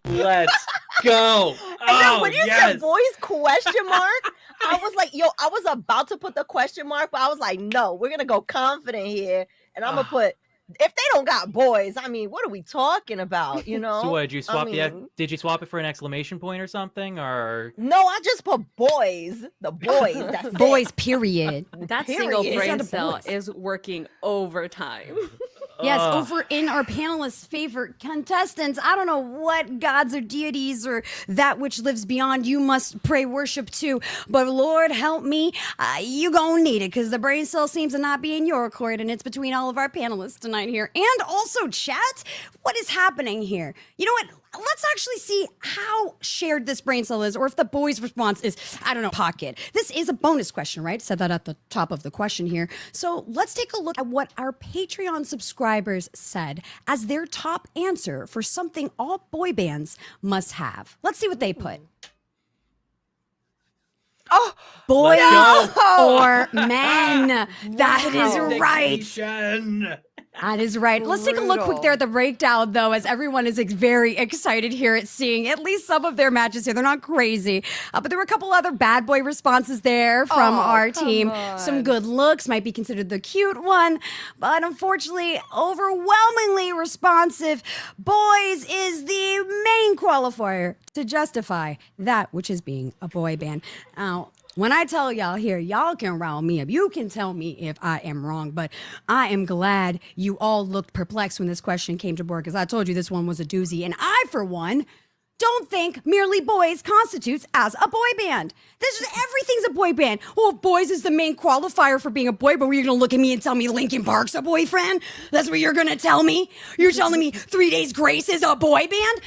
Let's go. And then Oh, when you yes. said boys question mark, I was like, yo, I was about to put the question mark, but I was like, no, we're gonna go confident here. And I'm gonna put, if they don't got boys, I mean, what are we talking about? You know? So what, did you swap mean, did you swap it for an exclamation point or something? Or No, I just put boys. The boys. That's it. Boys, period. That Period. single It's brain not the cell boys. is working overtime. Yes, over in our panelists' favorite contestants. I don't know what gods or deities or that which lives beyond you must pray worship to, but Lord help me, you gonna need it because the brain cell seems to not be in your court, and it's between all of our panelists tonight here. And also, chat, what is happening here? You know what? Let's actually see how shared this brain cell is, or if the boys' response is, I don't know, pocket. This is a bonus question, right? Said that at the top of the question here. So let's take a look at what our Patreon subscribers said as their top answer for something all boy bands must have. Let's see what they put. Oh, boys no! or men. That is right. Dedication. That is right. Let's take a look quick there at the breakdown, though, as everyone is very excited here at seeing at least some of their matches here. They're not crazy, but there were a couple other bad boy responses there from our team. Some good looks might be considered the cute one, but unfortunately, overwhelmingly responsive. Boys is the main qualifier to justify that which is being a boy band. Now, when I tell y'all here, y'all can round me up. You can tell me if I am wrong, but I am glad you all looked perplexed when this question came to board because I told you this one was a doozy. And I, for one, don't think merely boys constitutes as a boy band. This is everything's a boy band. Well, if boys is the main qualifier for being a boy, but were you gonna look at me and tell me Linkin Park's a boyfriend? That's what you're gonna tell me? You're telling me 3 Days Grace is a boy band?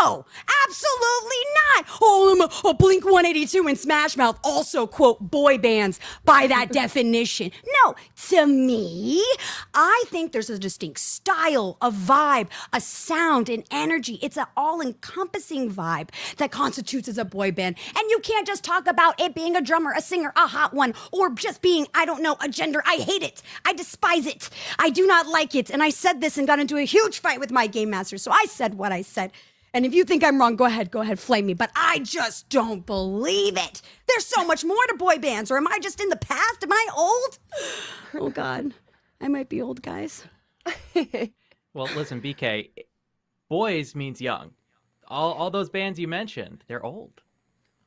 No, absolutely not. Oh, Blink 182 and Smash Mouth also quote boy bands by that definition. No, to me, I think there's a distinct style, a vibe, a sound, an energy. It's an all-encompassing vibe that constitutes as a boy band. And you can't just talk about it being a drummer, a singer, a hot one, or just being, I don't know, a gender. I hate it. I despise it. I do not like it. And I said this and got into a huge fight with my game master. So I said what I said. And if you think I'm wrong, go ahead, flame me. But I just don't believe it. There's so much more to boy bands. Or am I just in the past? Am I old? Oh, God. I might be old, guys. Well, listen, BK, boys means young. All those bands you mentioned, they're old.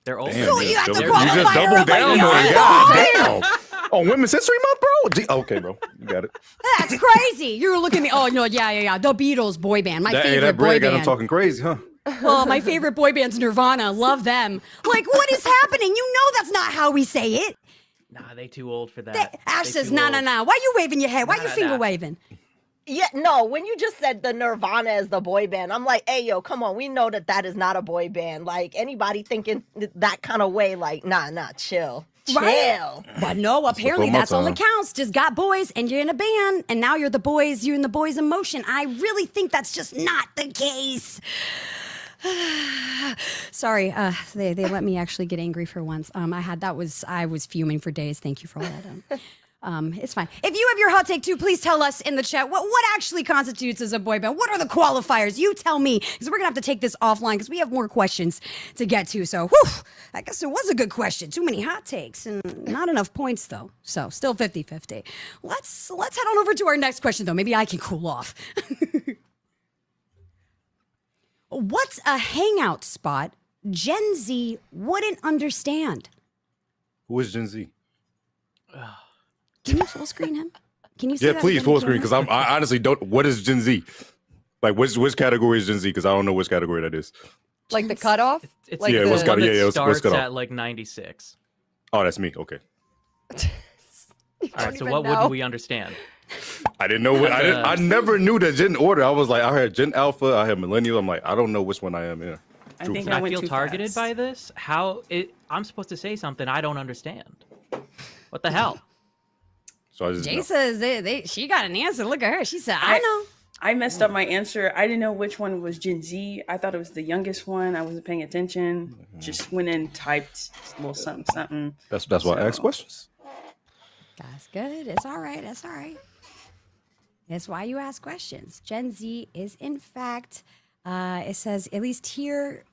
They're old. Damn, So you have to you just qualify doubled her down like on it. a God damn. On Women's History Month, bro? Okay, bro. You got it. That's crazy. You're looking at me. Oh, no, yeah. The Beatles boy band. My favorite that boy bread got him band. talking crazy, huh? Well, my favorite boy band's Nirvana. Love them. Like, what is happening? You know that's not how we say it. Nah, they too old for that. Ash They says, too no. old. Why you waving your head? Why Nah, you finger nah. waving? Yeah, no, when you just said the Nirvana is the boy band, I'm like, hey, yo, come on. We know that is not a boy band. Like, anybody thinking that kind of way, like, nah, chill. Right? Chill. But no, apparently before my that's all that time. counts. Just got boys and you're in a band and now you're the boys, you and the boys in motion. I really think that's just not the case. Sorry, they let me actually get angry for once. I was fuming for days. Thank you for all that. It's fine. If you have your hot take too, please tell us in the chat what actually constitutes as a boy band. What are the qualifiers? You tell me, because we're gonna have to take this offline because we have more questions to get to. So, whew, I guess it was a good question. Too many hot takes and not enough points though. So, still 50-50. Let's head on over to our next question though. Maybe I can cool off. What's a hangout spot Gen Z wouldn't understand? Who is Gen Z? Can you full screen him? Can you say Yeah, that please again, full screen, Cameron? because I honestly don't. What is Gen Z? Like, which category is Gen Z? Because I don't know which category that is. Like the cutoff? It's like yeah, the what's one cut? that Yeah, what's starts cut off? at like 96. Oh, that's me. Okay. All right, so even what know. wouldn't we understand? I didn't know. I never knew the Gen order. I was like, I had Gen Alpha, I had Millennial. I'm like, I don't know which one I am. Yeah. I think I I went feel too targeted fast. by this. I'm supposed to say something I don't understand. What the hell? So I just Jay know. says she got an answer. Look at her. She said, I know. I messed up my answer. I didn't know which one was Gen Z. I thought it was the youngest one. I wasn't paying attention. Just went in, typed a little something, something. That's why I ask questions. That's good. It's all right. That's all right. That's why you ask questions. Gen Z is, in fact, it says, at least here,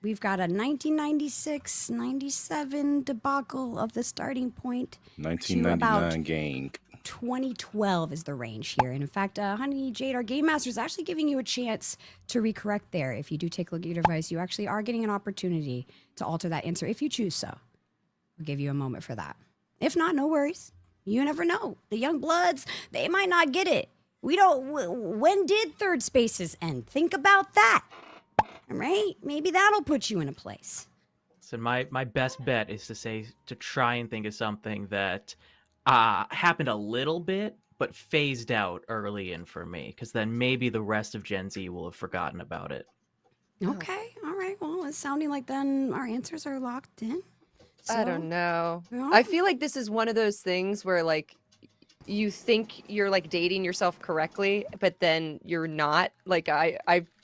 we've got a 1996, 97 debacle of the starting point. 1999 gang. 2012 is the range here. And in fact, Honey Jade, our Game Master, is actually giving you a chance to recorrect there. If you do take a look at your device, you actually are getting an opportunity to alter that answer if you choose so. We'll give you a moment for that. If not, no worries. You never know. The young bloods, they might not get it. We don't, when did third spaces end? Think about that. All right? Maybe that'll put you in a place. So my best bet is to try and think of something that happened a little bit, but phased out early in for me, because then maybe the rest of Gen Z will have forgotten about it. Okay. All right. Well, it's sounding like then our answers are locked in. I don't So- know. Yeah. I feel like this is one of those things where like you think you're like dating yourself correctly, but then you're not. Like I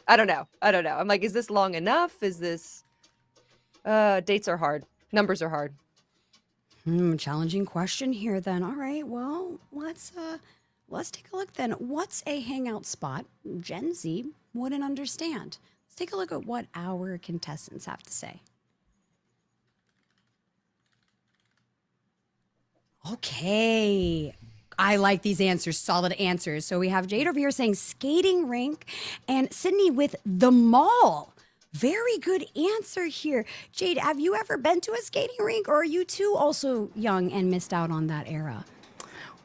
don't know. I'm like, is this long enough? Is this dates are hard. Numbers are hard. Challenging question here then. All right. Well, let's take a look then. What's a hangout spot Gen Z wouldn't understand? Let's take a look at what our contestants have to say. Okay. I like these answers, solid answers. So we have Jade over here saying skating rink and Sydney with the mall. Very good answer here. Jade, have you ever been to a skating rink, or are you too also young and missed out on that era?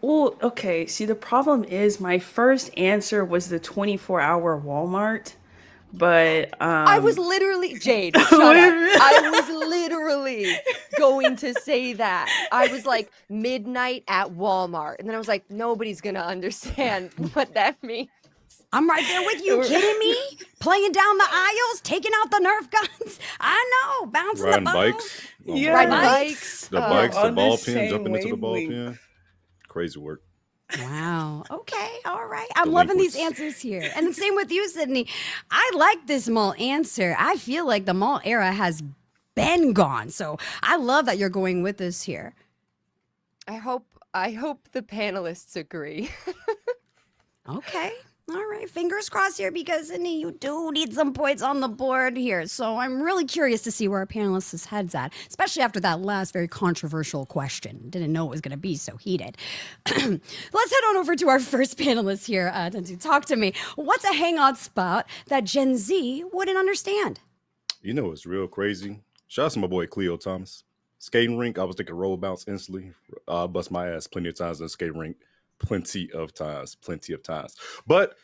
Well, okay. See, the problem is my first answer was the 24-hour Walmart, but I was literally Jade. Shut up. I was literally going to say that. I was like midnight at Walmart, and then I was like, nobody's gonna understand what that means. I'm right there with you. Kidding me? Playing down the aisles, taking out the Nerf guns. I know, bouncing Riding the balls. bikes. Yeah. Riding bikes. The bikes, the on the ball pins, same jumping into the ball wavelength. pin. Crazy work. Wow. Okay. All right. I'm loving these answers here. And the same with you, Sydney. I like this mall answer. I feel like the mall era has been gone. So I love that you're going with us here. I hope the panelists agree. Okay. All right. Fingers crossed here, because Sydney, you do need some points on the board here. So I'm really curious to see where our panelists' heads at, especially after that last very controversial question. Didn't know it was going to be so heated. Let's head on over to our first panelist here to talk to me. What's a hangout spot that Gen Z wouldn't understand? You know it's real crazy. Shout out to my boy Cleo Thomas. Skating rink, I was thinking roll bounce instantly. I bust my ass plenty of times in the skating rink. Plenty of times. But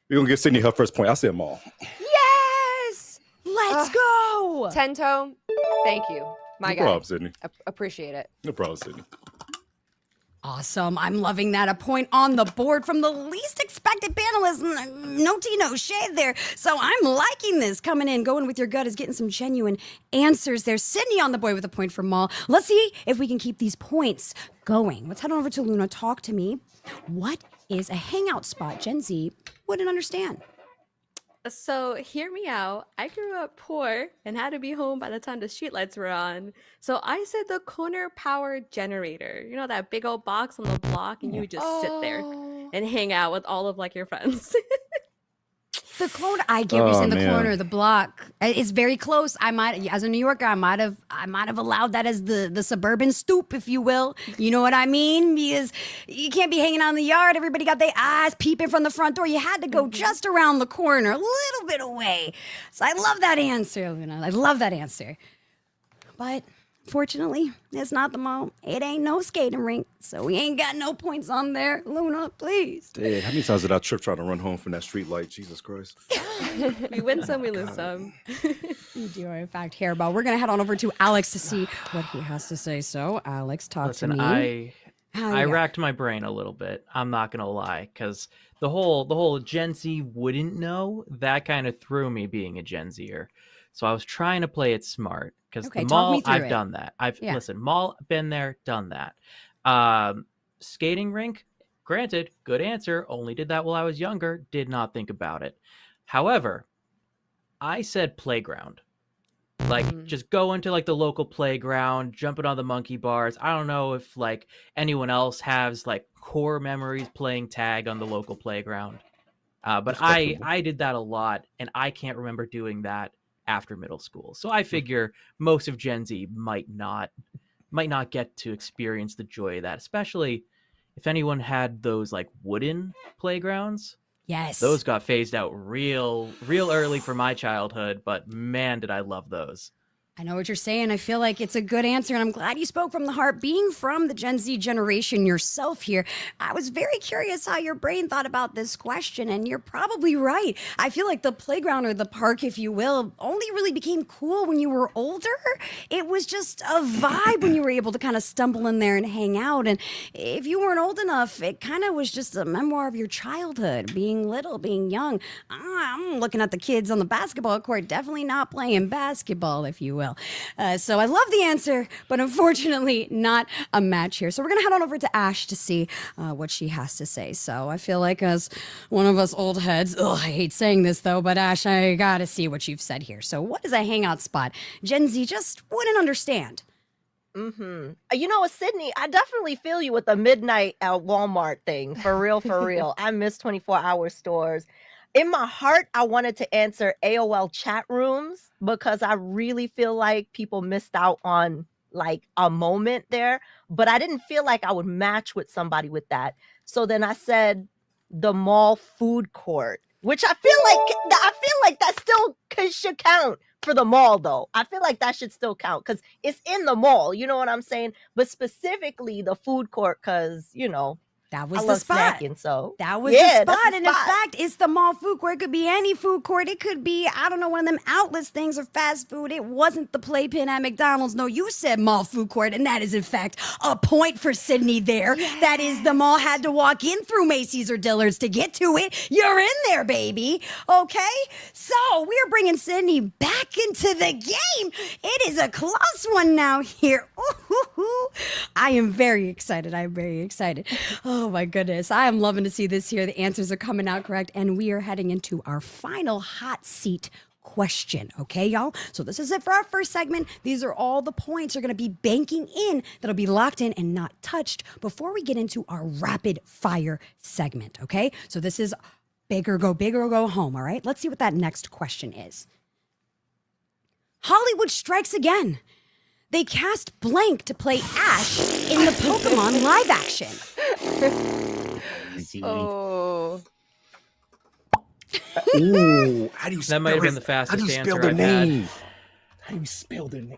we're going to give Sydney her first point. I said mall. Yes! Let's go! Tento, thank you. My No guy. problem, Sydney. Appreciate it. No problem, Sydney. Awesome. I'm loving that. A point on the board from the least expected panelist. No tea, no shade there. So I'm liking this. Coming in, going with your gut is getting some genuine answers there. Sydney on the board with a point for Mall. Let's see if we can keep these points going. Let's head on over to Luna. Talk to me. What is a hangout spot Gen Z wouldn't understand? So hear me out. I grew up poor and had to be home by the time the streetlights were on. So I said the corner power generator. You know that big old box on the block, and you would just sit there and hang out with all of like your friends. The corner, I get what you're saying. The corner, the block, it's very close. I might, as a New Yorker, I might have allowed that as the suburban stoop, if you will. You know what I mean? Because you can't be hanging out in the yard. Everybody got their eyes peeping from the front door. You had to go just around the corner, a little bit away. So I love that answer, Luna. I love that answer. But fortunately, it's not the mall. It ain't no skating rink, so we ain't got no points on there. Luna, please. Dad, how many times did I trip trying to run home from that street light? Jesus Christ. We win some, we lose some. You do, in fact, Hairball. We're going to head on over to Alex to see what he has to say. So, Alex, talk to me. I racked my brain a little bit. I'm not gonna lie, because the whole Gen Z wouldn't know, that kind of threw me being a Gen Zer. So I was trying to play it smart, because the mall, I've done that. Listen, mall, been there, done that. Skating rink, granted, good answer. Only did that while I was younger. Did not think about it. However, I said playground. Like, just go into like the local playground, jumping on the monkey bars. I don't know if like anyone else has like core memories playing tag on the local playground. But I did that a lot, and I can't remember doing that after middle school. So I figure most of Gen Z might not get to experience the joy of that, especially if anyone had those like wooden playgrounds. Yes. Those got phased out real early for my childhood, but man, did I love those. I know what you're saying. I feel like it's a good answer, and I'm glad you spoke from the heart. Being from the Gen Z generation yourself here, I was very curious how your brain thought about this question, and you're probably right. I feel like the playground or the park, if you will, only really became cool when you were older. It was just a vibe when you were able to kind of stumble in there and hang out, and if you weren't old enough, it kind of was just a memoir of your childhood, being little, being young. I'm looking at the kids on the basketball court, definitely not playing basketball, if you will. So I love the answer, but unfortunately not a match here. So we're going to head on over to Ash to see what she has to say. So I feel like as one of us old heads, I hate saying this though, but Ash, I got to see what you've said here. So what is a hangout spot Gen Z just wouldn't understand? You know what, Sydney, I definitely feel you with the midnight at Walmart thing. For real, for real. I miss 24-hour stores. In my heart, I wanted to answer AOL chat rooms because I really feel like people missed out on like a moment there, but I didn't feel like I would match with somebody with that. So then I said the mall food court, which I feel like that still should count for the mall though. I feel like that should still count because it's in the mall, you know what I'm saying? But specifically the food court, because you know, that was I the love spot. Snacking, so that was the spot. And in fact, it's the mall food court. It could be any food court. It could be, I don't know, one of them outlets things or fast food. It wasn't the playpen at McDonald's. No, you said mall food court. And that is, in fact, a point for Sydney there. Yes. That is, the mall had to walk in through Macy's or Dillard's to get to it. You're in there, baby. Okay? So we're bringing Sydney back into the game. It is a close one now here. Ooh, I am very excited. I'm very excited. Oh my goodness. I am loving to see this here. The answers are coming out correct. And we are heading into our final hot seat question. Okay, y'all? So this is it for our first segment. These are all the points you're going to be banking in that'll be locked in and not touched before we get into our rapid fire segment. Okay? So this is big or go home. All right? Let's see what that next question is. Hollywood strikes again. They cast Blank to play Ash in the Pokemon live action. Oh. Ooh, how do you That might have been the fastest answer I've had. How do you spell their name?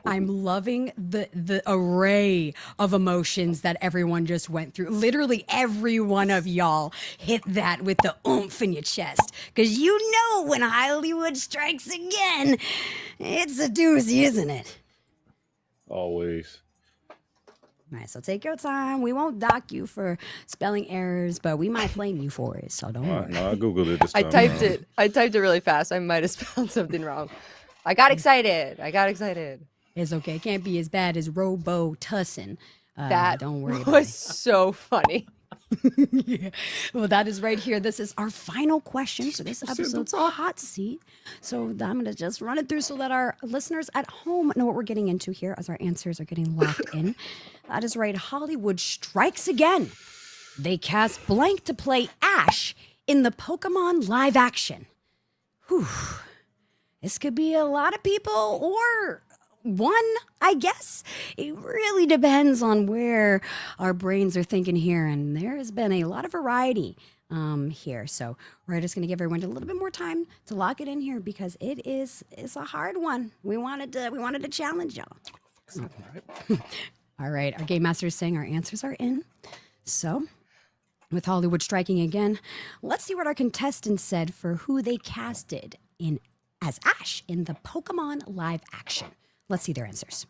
I'm loving the array of emotions that everyone just went through. Literally every one of y'all hit that with the oomph in your chest. Because you know when Hollywood strikes again, it's a doozy, isn't it? Always. All right, so take your time. We won't dock you for spelling errors, but we might blame you for it, so don't worry. No, I Googled it this time. I typed it really fast. I might have spelled something wrong. I got excited. It's okay. It can't be as bad as Robo Tussin. That don't worry about was it. so funny. Yeah. Well, that is right here. This is our final question for this episode's hot seat. So I'm going to just run it through so that our listeners at home know what we're getting into here as our answers are getting locked in. That is right. Hollywood strikes again. They cast blank to play Ash in the Pokemon live action. Whew. This could be a lot of people or one, I guess. It really depends on where our brains are thinking here, and there has been a lot of variety here. So we're just going to give everyone a little bit more time to lock it in here because it's a hard one. We wanted to challenge y'all. All right, our game master is saying our answers are in. So with Hollywood striking again, let's see what our contestants said for who they casted in as Ash in the Pokemon live action. Let's see their answers.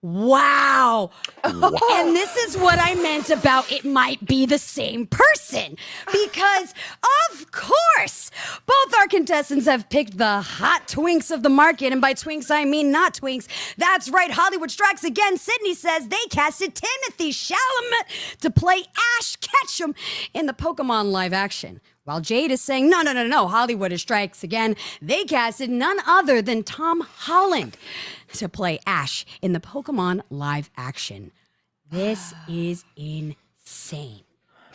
Wow. And this is what I meant about it might be the same person. Because, of course, both our contestants have picked the hot twinks of the market. And by twinks, I mean not twinks. That's right. Hollywood strikes again. Sydney says they casted Timothy Chalamet to play Ash Ketchum in the Pokemon live action. While Jade is saying, no, Hollywood strikes again. They casted none other than Tom Holland to play Ash in the Pokemon live action. This is insane.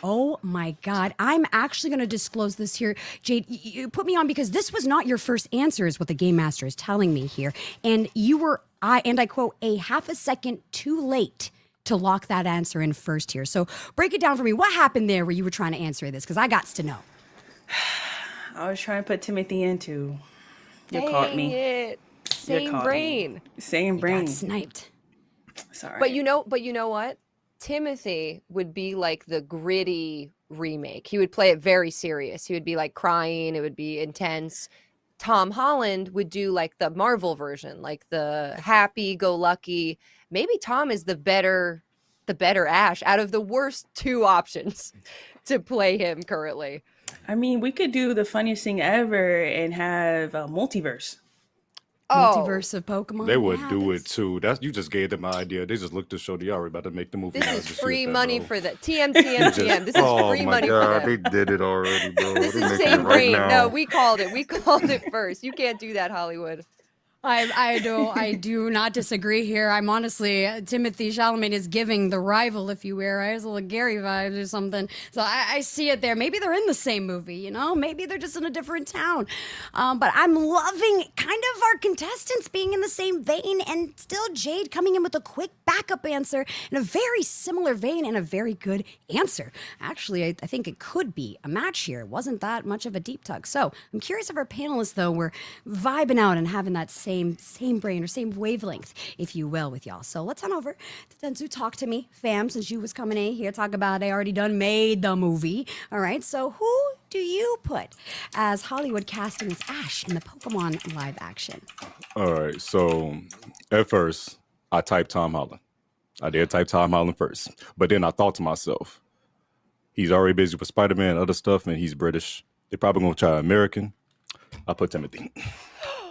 Oh my God. I'm actually going to disclose this here. Jade, you put me on because this was not your first answer is what the Game Master is telling me here. And you were, I quote, a half a second too late to lock that answer in first here. So break it down for me. What happened there where you were trying to answer this? Because I got to know. I was trying to put Timothy into. You caught me. It. Same brain. Same brain. Got sniped. Sorry. But you know what? Timothy would be like the gritty remake. He would play it very serious. He would be like crying. It would be intense. Tom Holland would do like the Marvel version, like the happy-go-lucky. Maybe Tom is the better Ash out of the worst two options to play him currently. I mean, we could do the funniest thing ever and have a multiverse. Multiverse of Pokemon. They would do it too. You just gave them an idea. They just looked at the show. They already about to make the movie. This is free money for the TM. This is free money for them. They did it already, bro. This is same brain. No, we called it. We called it first. You can't do that, Hollywood. I do not disagree here. I'm honestly, Timothy Chalamet is giving the rival, if you will, right? It's a little Gary vibes or something. So I see it there. Maybe they're in the same movie, you know? Maybe they're just in a different town. But I'm loving kind of our contestants being in the same vein and still Jade coming in with a quick backup answer in a very similar vein and a very good answer. Actually, I think it could be a match here. It wasn't that much of a deep tug. So I'm curious if our panelists, though, were vibing out and having that same brain or same wavelength, if you will, with y'all. So let's head over to Denzu. Talk to me, fam, since you was coming in here. Talk about they already done made the movie. All right, so who do you put as Hollywood casting as Ash in the Pokemon live action? All right, so at first, I typed Tom Holland. I did type Tom Holland first, but then I thought to myself, he's already busy with Spider-Man and other stuff, and he's British. They're probably going to try American. I put Timothy.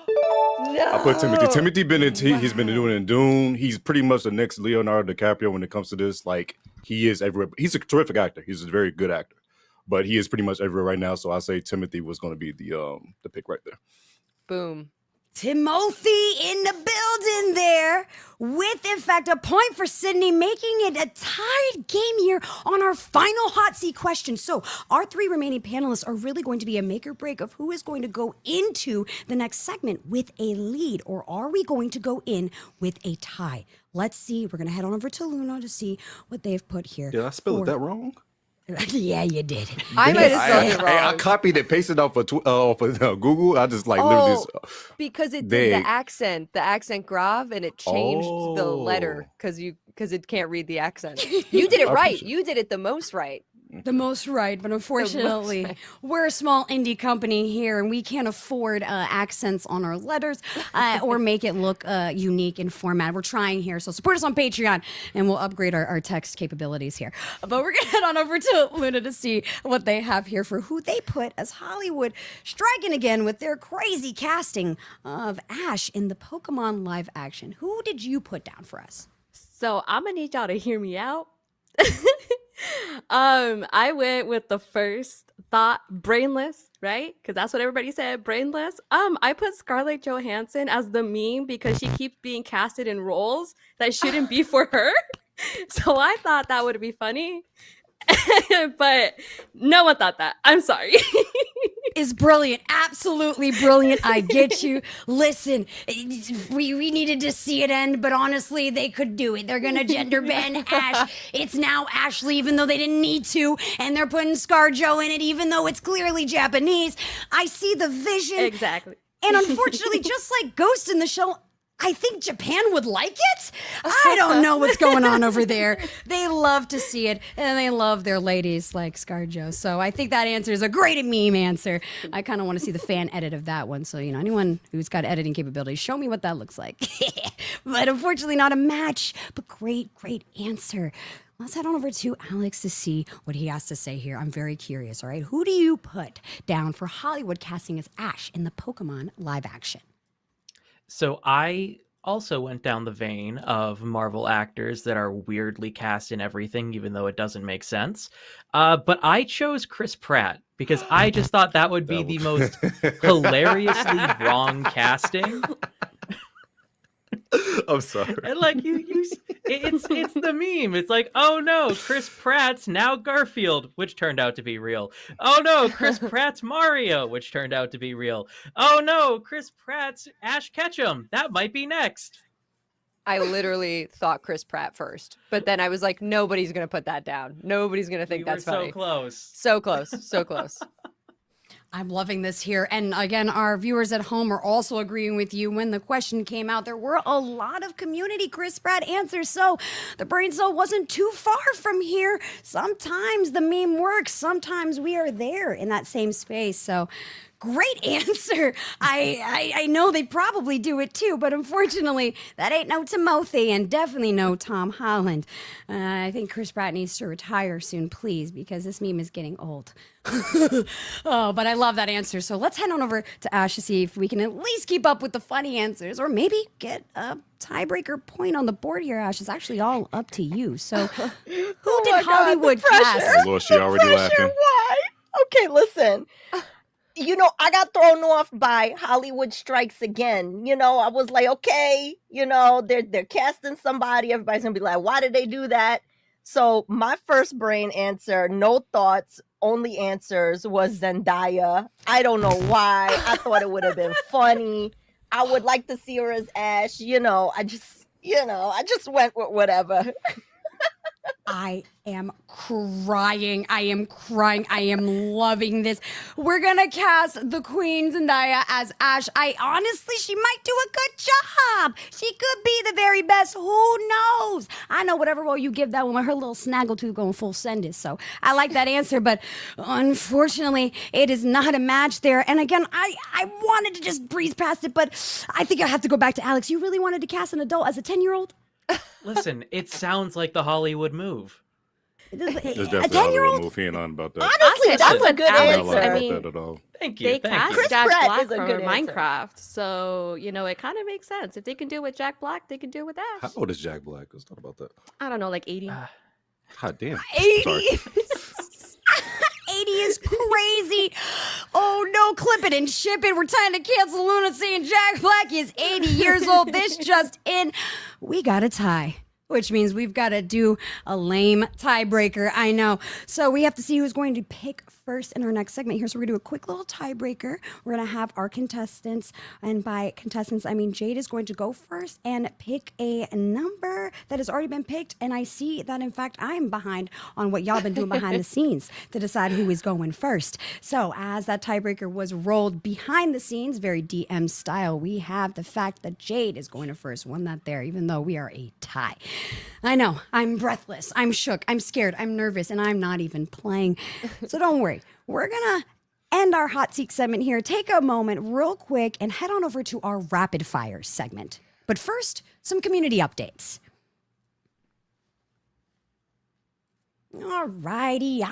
No. I put Timothy. Timothy he's been doing it in Dune. He's pretty much the next Leonardo DiCaprio when it comes to this. Like, he is everywhere. He's a terrific actor. He's a very good actor. But he is pretty much everywhere right now. So I say Timothy was going to be the pick right there. Boom. Timothy in the building there with, in fact, a point for Sydney, making it a tied game here on our final hot seat question. So our three remaining panelists are really going to be a make or break of who is going to go into the next segment with a lead, or are we going to go in with a tie? Let's see. We're going to head on over to Luna to see what they've put here. Did I spell it that wrong? Yeah, you did. I might have spelled it wrong. I copied it, pasted off of Google. I just literally just, because it did the accent grave, and it changed the letter because it can't read the accent. You did it right. You did it the most right. The most right, but unfortunately, we're a small indie company here, and we can't afford accents on our letters or make it look unique in format. We're trying here, so support us on Patreon, and we'll upgrade our text capabilities here. But we're going to head on over to Luna to see what they have here for who they put as Hollywood striking again with their crazy casting of Ash in the Pokemon live action. Who did you put down for us? So I'm gonna need y'all to hear me out. I went with the first thought, brainless, right? Because that's what everybody said, brainless. I put Scarlett Johansson as the meme because she keeps being casted in roles that shouldn't be for her. So I thought that would be funny. But no one thought that. I'm sorry. Is brilliant, absolutely brilliant. I get you. Listen, we needed to see it end, but honestly, they could do it. They're gonna gender bend Ash. It's now Ashley, even though they didn't need to, and they're putting ScarJo in it, even though it's clearly Japanese. I see the vision. Exactly. And unfortunately, just like Ghost in the Shell, I think Japan would like it. I don't know what's going on over there. They love to see it, and they love their ladies like ScarJo. So I think that answer is a great meme answer. I kind of want to see the fan edit of that one. So, anyone who's got editing capabilities, show me what that looks like. But unfortunately, not a match. But great answer. Let's head on over to Alex to see what he has to say here. I'm very curious, all right? Who do you put down for Hollywood casting as Ash in the Pokemon live action? So I also went down the vein of Marvel actors that are weirdly cast in everything, even though it doesn't make sense. But I chose Chris Pratt because I just thought that would be the most hilariously wrong casting. I'm sorry. And like it's the meme. It's like, oh no, Chris Pratt's now Garfield, which turned out to be real. Oh no, Chris Pratt's Mario, which turned out to be real. Oh no, Chris Pratt's Ash Ketchum. That might be next. I literally thought Chris Pratt first, but then I was like, nobody's gonna put that down. Nobody's gonna think that's funny. So close. So close. So close. I'm loving this here. And again, our viewers at home are also agreeing with you. When the question came out, there were a lot of community Chris Pratt answers. So the brain cell wasn't too far from here. Sometimes the meme works. Sometimes we are there in that same space. So great answer. I know they probably do it too, but unfortunately, that ain't no Timothy and definitely no Tom Holland. I think Chris Pratt needs to retire soon, please, because this meme is getting old. Oh, but I love that answer. So let's head on over to Ash to see if we can at least keep up with the funny answers or maybe get a tiebreaker point on the board here, Ash. It's actually all up to you. So who did Hollywood cast? Oh, Lord, she already laughing. Why? Okay, listen. I got thrown off by Hollywood Strikes Again. I was like, okay, they're casting somebody. Everybody's gonna be like, why did they do that? So my first brain answer, no thoughts, only answers, was Zendaya. I don't know why. I thought it would have been funny. I would like to see her as Ash. I just went with whatever. I am crying. I am crying. I am loving this. We're gonna cast the Queen Zendaya as Ash. Honestly, she might do a good job. She could be the very best. Who knows? I know whatever role you give that woman, her little snaggletooth going full send it. So I like that answer, but unfortunately, it is not a match there. And again, I wanted to just breeze past it, but I think I have to go back to Alex. You really wanted to cast an adult as a 10-year-old? Listen, it sounds like the Hollywood move. There's definitely a Hollywood move. He ain't on about that. Honestly, that's a good Alex, answer. I mean, that at all. Thank you. They Thank cast you. Jack Pratt Black is a from good answer. Minecraft, so it kind of makes sense. If they can do it with Jack Black, they can do it with Ash. How old is Jack Black? Let's talk about that. I don't know, like 80. God damn. 80. Sorry. 80 is crazy. Oh no, clip it and ship it. We're trying to cancel lunacy and Jack Black is 80 years old. This just in. We got a tie, which means we've got to do a lame tiebreaker. I know. So we have to see who's going to pick first in our next segment here. So we're going to do a quick little tiebreaker. We're going to have our contestants, and by contestants, I mean Jade is going to go first and pick a number that has already been picked. And I see that, in fact, I'm behind on what y'all been doing behind the scenes to decide who is going first. So as that tiebreaker was rolled behind the scenes, very DM style, we have the fact that Jade is going to first. Won that there, even though we are a tie. I know, I'm breathless, I'm shook, I'm scared, I'm nervous, and I'm not even playing. So don't worry. We're gonna end our hot seat segment here. Take a moment real quick and head on over to our rapid fire segment. But first, some community updates. Alrighty,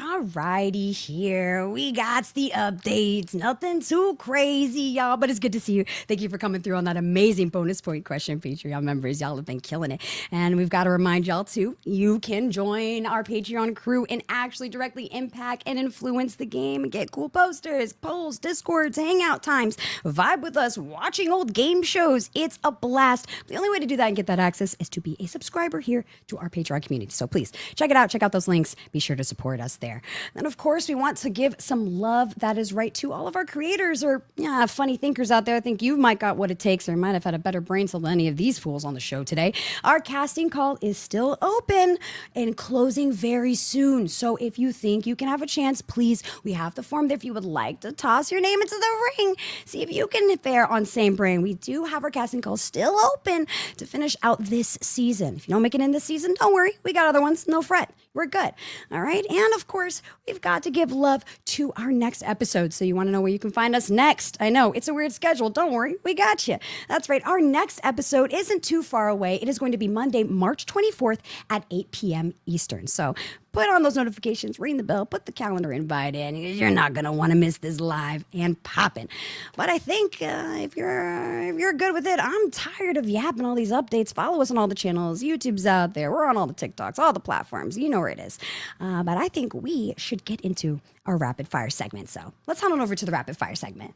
here we got the updates. Nothing too crazy, y'all, but it's good to see you. Thank you for coming through on that amazing bonus point question, Patreon members. Y'all have been killing it. And we've got to remind y'all too, you can join our Patreon crew and actually directly impact and influence the game and get cool posters, polls, discords, hangout times, vibe with us, watching old game shows. It's a blast. The only way to do that and get that access is to be a subscriber here to our Patreon community. So please check it out. Check out those links. Be sure to support us there. And of course, we want to give some love, that is right, to all of our creators or funny thinkers out there. I think you might got what it takes or might have had a better brain cell than any of these fools on the show today. Our casting call is still open and closing very soon. So if you think you can have a chance, please, we have the form there if you would like to toss your name into the ring. See if you can fare on Same Brain. We do have our casting call still open to finish out this season. If you don't make it in this season, don't worry. We got other ones. No fret. We're good. All right. And of course, we've got to give love to our next episode. So you want to know where you can find us next? I know it's a weird schedule. Don't worry. We got you. That's right. Our next episode isn't too far away. It is going to be Monday, March 24th at 8 p.m. Eastern. So put on those notifications, ring the bell, put the calendar invite in. You're not going to want to miss this live and popping. But I think if you're good with it, I'm tired of yapping all these updates. Follow us on all the channels. YouTube's out there. We're on all the TikToks, all the platforms. You know where it is. But I think we should get into our rapid fire segment. So let's head on over to the rapid fire segment.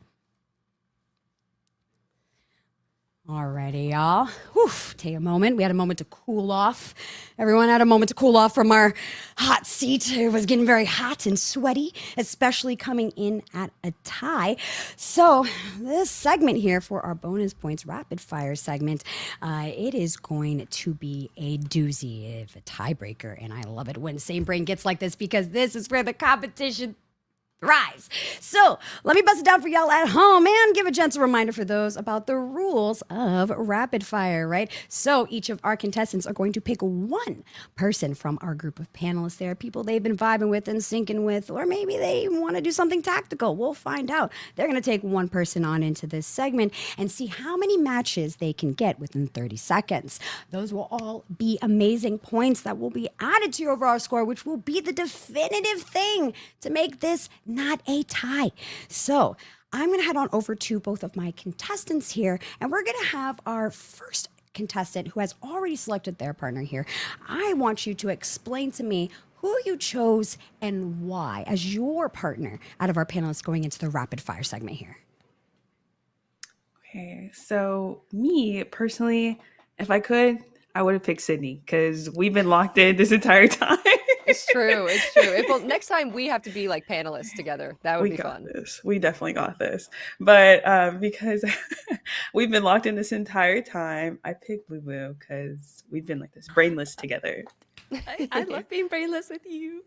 Alrighty, y'all. Whew, take a moment. We had a moment to cool off. Everyone had a moment to cool off from our hot seat. It was getting very hot and sweaty, especially coming in at a tie. So this segment here for our bonus points rapid fire segment, it is going to be a doozy, if a tiebreaker. And I love it when Same Brain gets like this because this is where the competition thrives. So let me bust it down for y'all at home and give a gentle reminder for those about the rules of rapid fire, right? So each of our contestants are going to pick one person from our group of panelists there, people they've been vibing with and syncing with, or maybe they want to do something tactical. We'll find out. They're going to take one person on into this segment and see how many matches they can get within 30 seconds. Those will all be amazing points that will be added to your overall score, which will be the definitive thing to make this not a tie. So I'm going to head on over to both of my contestants here, and we're going to have our first contestant who has already selected their partner here. I want you to explain to me who you chose and why as your partner out of our panelists going into the rapid fire segment here. Okay, so me personally, if I could, I would have picked Sydney because we've been locked in this entire time. It's true. It's true. Well, next time we have to be like panelists together. That would be fun. This. We definitely got this. But because we've been locked in this entire time, I picked Boo Boo because we've been like this brainless together. I love being brainless with you.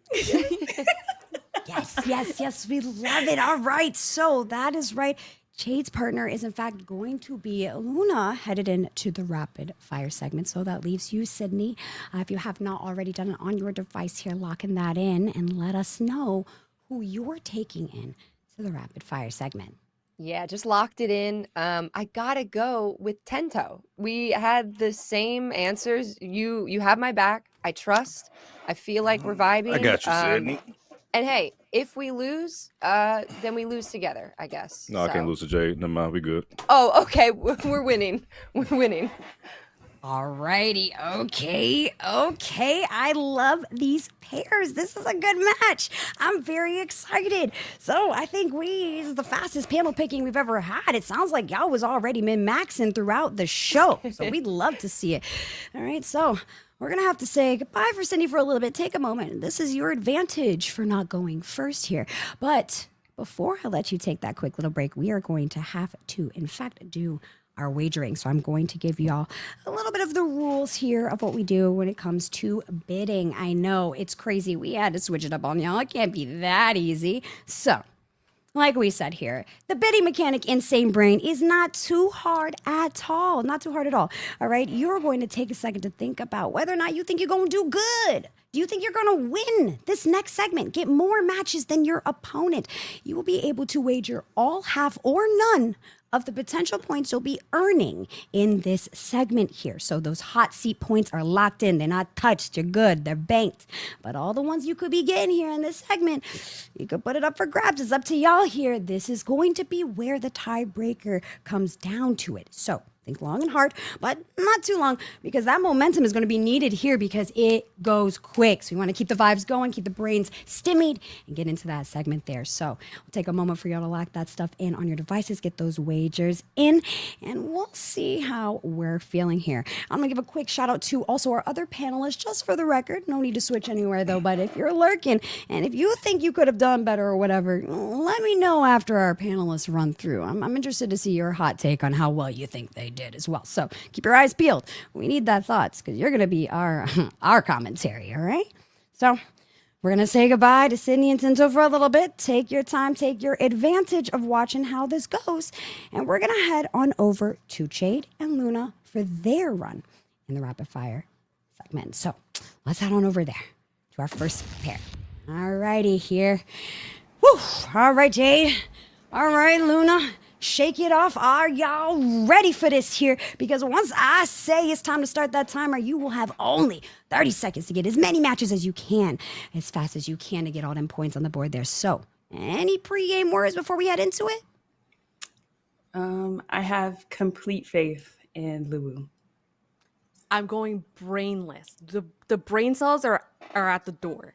Yes, we love it. All right, so that is right. Jade's partner is in fact going to be Luna, headed into the rapid fire segment. So that leaves you, Sydney. If you have not already done it on your device here, locking that in and let us know who you're taking in to the rapid fire segment. Yeah, just locked it in. I gotta go with Tento. We had the same answers. You have my back. I trust. I feel like we're vibing. I got you, Sydney. And hey, if we lose, then we lose together, I guess. No, I can't lose to Jade. Never mind, we good. Oh, okay. We're winning. We're winning. Alrighty, okay. I love these pairs. This is a good match. I'm very excited. So I think this is the fastest panel picking we've ever had. It sounds like y'all was already min-maxing throughout the show. So we'd love to see it. All right, so we're going to have to say goodbye for Cindy for a little bit. Take a moment. This is your advantage for not going first here. But before I let you take that quick little break, we are going to have to, in fact, do our wagering. So I'm going to give y'all a little bit of the rules here of what we do when it comes to bidding. I know it's crazy. We had to switch it up on y'all. It can't be that easy. So like we said here, the bidding mechanic in Same Brain is not too hard at all. Not too hard at all. All right. You're going to take a second to think about whether or not you think you're going to do good. Do you think you're going to win this next segment? Get more matches than your opponent. You will be able to wager all, half, or none of the potential points you'll be earning in this segment here. So those hot seat points are locked in. They're not touched. You're good. They're banked. But all the ones you could be getting here in this segment, you could put it up for grabs. It's up to y'all here. This is going to be where the tiebreaker comes down to it. So think long and hard, but not too long, because that momentum is going to be needed here because it goes quick. So you want to keep the vibes going, keep the brains stimmied, and get into that segment there. So we'll take a moment for y'all to lock that stuff in on your devices, get those wagers in, and we'll see how we're feeling here. I'm going to give a quick shout out to also our other panelists, just for the record. No need to switch anywhere though, but if you're lurking and if you think you could have done better or whatever, let me know after our panelists run through. I'm interested to see your hot take on how well you think they did as well. So keep your eyes peeled. We need that thoughts because you're going to be our commentary, all right? So we're going to say goodbye to Sydney and Tinto for a little bit. Take your time, take your advantage of watching how this goes. And we're going to head on over to Jade and Luna for their run in the rapid fire segment. So let's head on over there to our first pair. All righty here. Woo! All right, Jade. All right, Luna. Shake it off. Are y'all ready for this here? Because once I say it's time to start that timer, you will have only 30 seconds to get as many matches as you can, as fast as you can to get all them points on the board there. So, any pregame words before we head into it? I have complete faith in Lulu. I'm going brainless. The brain cells are at the door.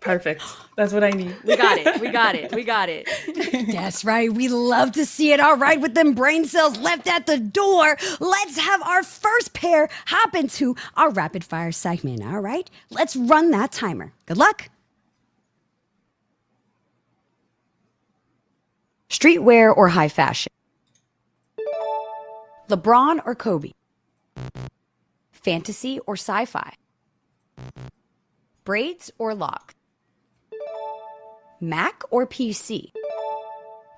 Perfect. That's what I need. We got it. We got it. We got it. That's right. We love to see it. All right, with them brain cells left at the door, let's have our first pair hop into our rapid fire segment. All right, let's run that timer. Good luck. Streetwear or high fashion? LeBron or Kobe? Fantasy or sci-fi? Braids or lock? Mac or PC?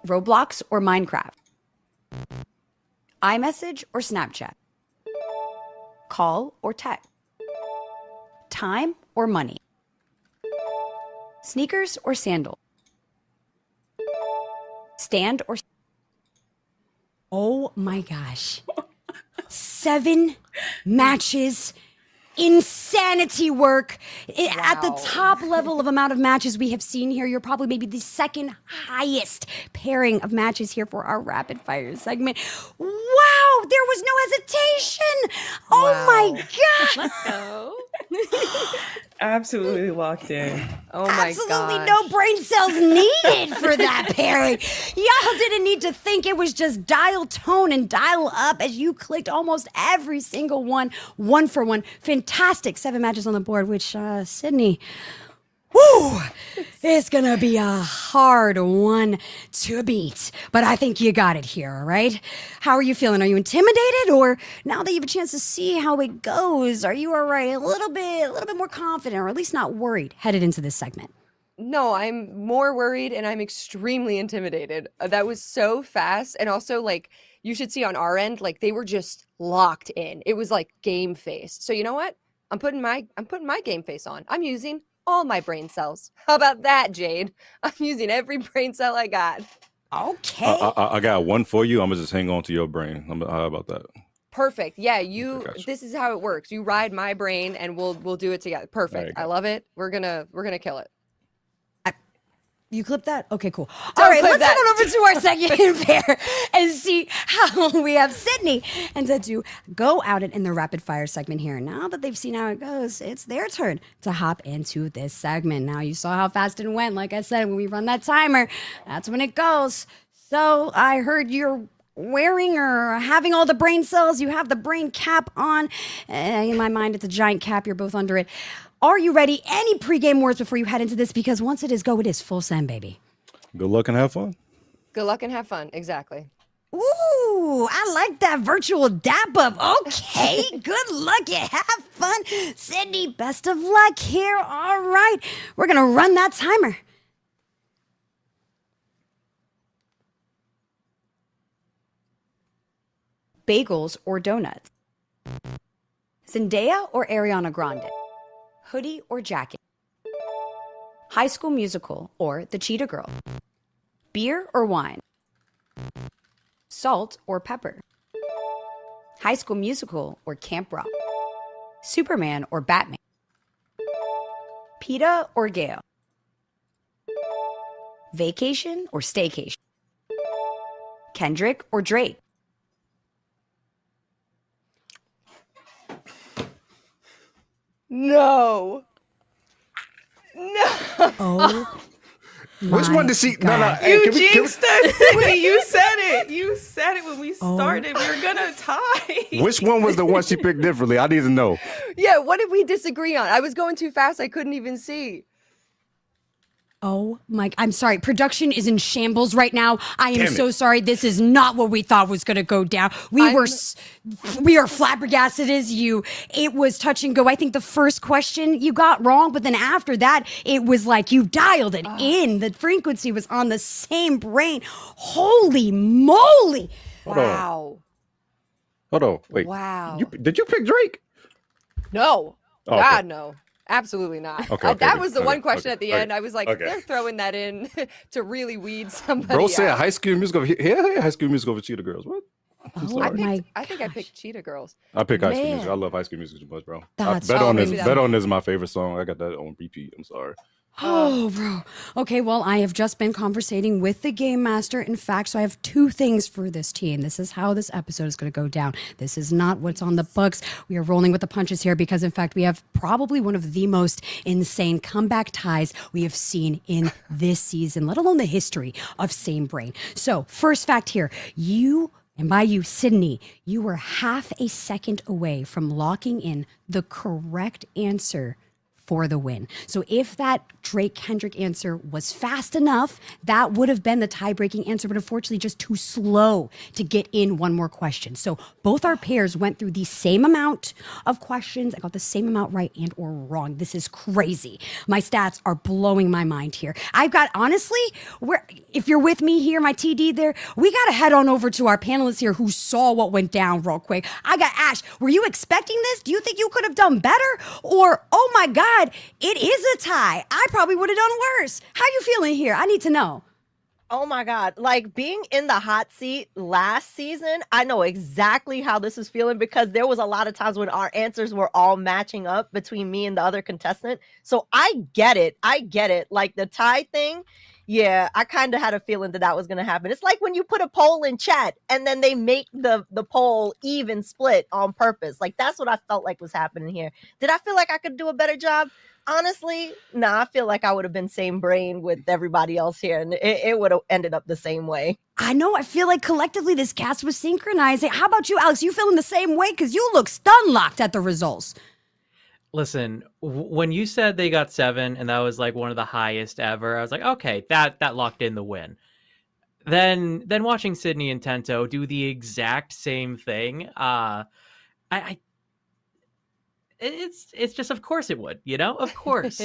Roblox or Minecraft? iMessage or Snapchat? Call or text? Time or money? Sneakers or sandal? Stand or... Oh my gosh. 7 matches. Insanity work. At the top level of amount of matches we have seen here, you're probably maybe the second highest pairing of matches here for our rapid fire segment. Wow, there was no hesitation. Oh my gosh. Let's go. Absolutely locked in. Oh my Absolutely gosh. no brain cells needed for that pairing. Y'all didn't need to think. It was just dial tone and dial up as you clicked almost every single one for one. Fantastic 7 matches on the board, which Sydney, whoo, it's gonna be a hard one to beat. But I think you got it here, all right? How are you feeling? Are you intimidated? Or now that you have a chance to see how it goes, are you all right? A little bit more confident, or at least not worried headed into this segment? No, I'm more worried and I'm extremely intimidated. That was so fast. And also, like, you should see on our end, like, they were just locked in. It was like game face. So you know what? I'm putting my game face on. I'm using all my brain cells. How about that, Jade? I'm using every brain cell I got. Okay. I got one for you. I'm gonna just hang on to your brain. How about that? Perfect. Yeah, gotcha. This is how it works. You ride my brain and we'll do it together. Perfect. I love it. We're gonna kill it. You clip that? Okay, cool. Don't All right, clip let's head that. on over to our second pair and see how we have Sydney and to go out in the rapid fire segment here. Now that they've seen how it goes, it's their turn to hop into this segment. Now, you saw how fast it went. Like I said, when we run that timer, that's when it goes. So I heard you're wearing or having all the brain cells. You have the brain cap on. In my mind, it's a giant cap. You're both under it. Are you ready? Any pregame words before you head into this? Because once it is go, it is full send, baby. Good luck and have fun. Good luck and have fun. Exactly. Ooh, I like that virtual dap up. Okay, good luck. You have fun. Sydney, best of luck here. All right, we're going to run that timer. Bagels or donuts? Zendaya or Ariana Grande? Hoodie or jacket? High School Musical or The Cheetah Girl? Beer or wine? salt or pepper? High School Musical or Camp Rock? Superman or Batman? PETA or Gale? Vacation or staycation? Kendrick or Drake? No. No. Oh. Which one did she? No, no. You Hey, can we- jinxed us, Sydney. You said it. You said it when we started. We were gonna tie. Which one was the one she picked differently? I need to know. Yeah, what did we disagree on? I was going too fast. I couldn't even see. Oh my, I'm sorry. Production is in shambles right now. I am Damn so it. sorry. This is not what we thought was going to go down. We are flabbergasted as you. It was touch and go. I think the first question you got wrong, but then after that, it was like you dialed it in. The frequency was on the same brain. Holy moly. Hold on. Wow. Hold on. Wait. Wow. Did you pick Drake? No. Oh, okay. God, no. Absolutely not. Okay, That okay, was the okay, one question okay, at the okay, end. I was like, okay. they're throwing that in to really weed somebody Bro said out. High School Musical. Yeah, High School Musical over Cheetah Girls. What? I'm sorry. I think I picked Cheetah Girls. I pick High School Man. Musical. I love High School Musical too much, bro. That's Bet on this. maybe that Bet one. on this is my favorite song. I got that on repeat. I'm sorry. Oh, bro. Okay, well, I have just been conversating with the game master. In fact, so I have two things for this team. This is how this episode is going to go down. This is not what's on the books. We are rolling with the punches here because, in fact, we have probably one of the most insane comeback ties we have seen in this season, let alone the history of Same Brain. So, first fact here, and by you, Sydney, you were half a second away from locking in the correct answer for the win. So if that Drake Kendrick answer was fast enough, that would have been the tie-breaking answer, but unfortunately just too slow to get in one more question. So both our pairs went through the same amount of questions. I got the same amount right and or wrong. This is crazy. My stats are blowing my mind here. I've got, honestly, if you're with me here, my TD there, we got to head on over to our panelists here who saw what went down real quick. I got Ash. Were you expecting this? Do you think you could have done better? Or, oh my God, it is a tie. I probably would have done worse. How you feeling here? I need to know. Oh my God. Like being in the hot seat last season, I know exactly how this is feeling because there was a lot of times when our answers were all matching up between me and the other contestant. So I get it. Like the tie thing. Yeah, I kind of had a feeling that was going to happen. It's like when you put a poll in chat and then they make the poll even split on purpose. Like that's what I felt like was happening here. Did I feel like I could do a better job? Honestly, nah, I feel like I would have been same brain with everybody else here and it would have ended up the same way. I know. I feel like collectively this cast was synchronizing. How about you, Alex? You feeling the same way? Because you look stun-locked at the results. Listen, when you said they got 7 and that was like one of the highest ever, I was like, okay, that locked in the win. Then watching Sydney and Tento do the exact same thing, it's just, of course it would, of course.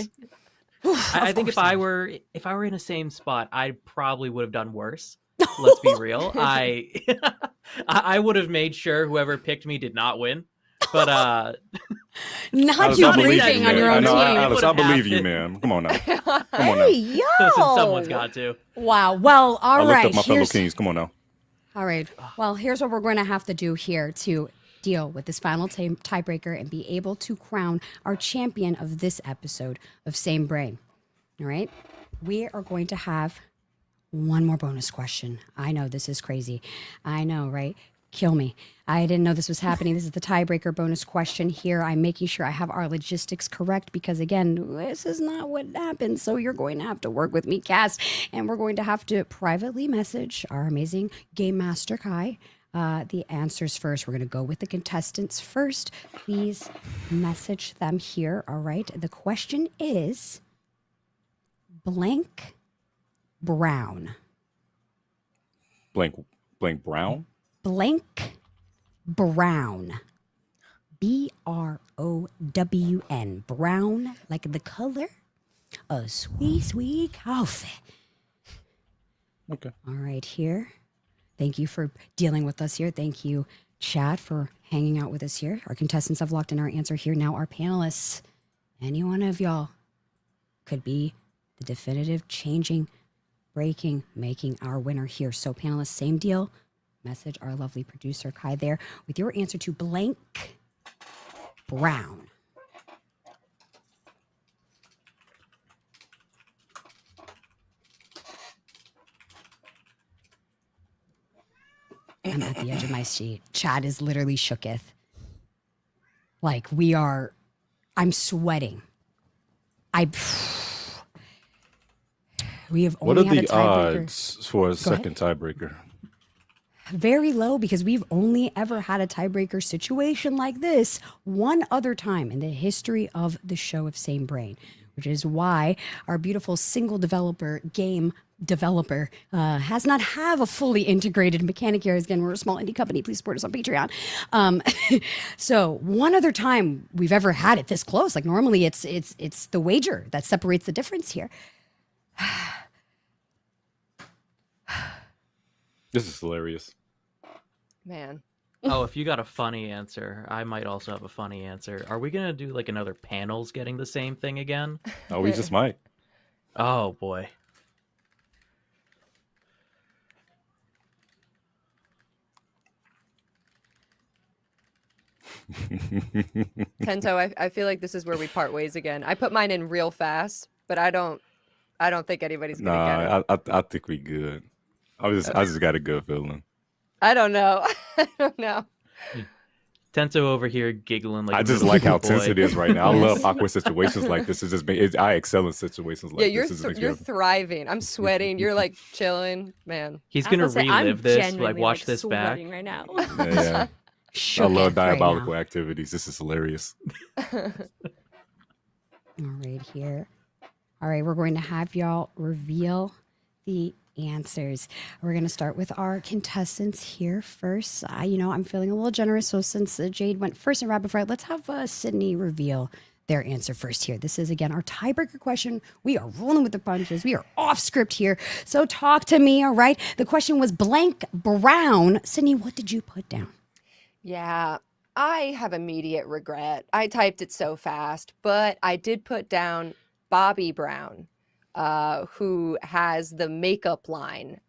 I think if I were in the same spot, I probably would have done worse. Let's be real. I would have made sure whoever picked me did not win. But not you briefing on your own team. Alex, I believe you, man. Come on now. Hey, yo. Listen, someone's got to. Wow. Well, all right. I looked up my fellow kings. Come on now. All right. Well, here's what we're going to have to do here to deal with this final tiebreaker and be able to crown our champion of this episode of Same Brain. All right. We are going to have one more bonus question. I know this is crazy. I know, right? Kill me. I didn't know this was happening. This is the tiebreaker bonus question here. I'm making sure I have our logistics correct because, again, this is not what happened. So you're going to have to work with me, Cass, and we're going to have to privately message our amazing Game Master Kai the answers first. We're going to go with the contestants first. Please message them here. All right. The question is blank brown. Blank brown? Blank brown. BROWN. Brown, like the color of sweet, sweet coffee. Okay. All right, here. Thank you for dealing with us here. Thank you, chat, for hanging out with us here. Our contestants have locked in our answer here. Now our panelists, any one of y'all could be the definitive changing, breaking, making our winner here. So panelists, same deal. message our lovely producer Kai there with your answer to blank brown. I'm at the edge of my seat. Chad is literally shooketh. Like I'm sweating. We have What only are had a the tiebreaker. odds for a second tiebreaker? Very low, because we've only ever had a tiebreaker situation like this one other time in the history of the show of Same Brain, which is why our beautiful single game developer has not have a fully integrated mechanic here. Again, we're a small indie company. Please support us on Patreon. So one other time we've ever had it this close. Like normally it's the wager that separates the difference here. This is hilarious. Man. Oh, if you got a funny answer, I might also have a funny answer. Are we gonna do like another panels getting the same thing again? Oh, we just might. Oh boy. Tento, I feel like this is where we part ways again. I put mine in real fast, but I don't think anybody's gonna get it. I think we good. I just got a good feeling. I don't know. I don't know. Tento over here giggling like I a just little like how boy. tense it is right now. I love awkward situations like this. It's just I excel in situations like Yeah, this. you're thriving. I'm sweating. You're like chilling, man. He's gonna relive this, like watch this back. Right now. Yeah. I love diabolical activities. This is hilarious. All right, here. All right, we're going to have y'all reveal the answers. We're going to start with our contestants here first. I'm feeling a little generous, so since Jade went first in rapid fire, let's have Sydney reveal their answer first here. This is, again, our tiebreaker question. We are rolling with the punches. We are off script here, so talk to me, all right? The question was blank brown. Sydney, what did you put down? Yeah, I have immediate regret. I typed it so fast, but I did put down Bobby Brown, who has the makeup line.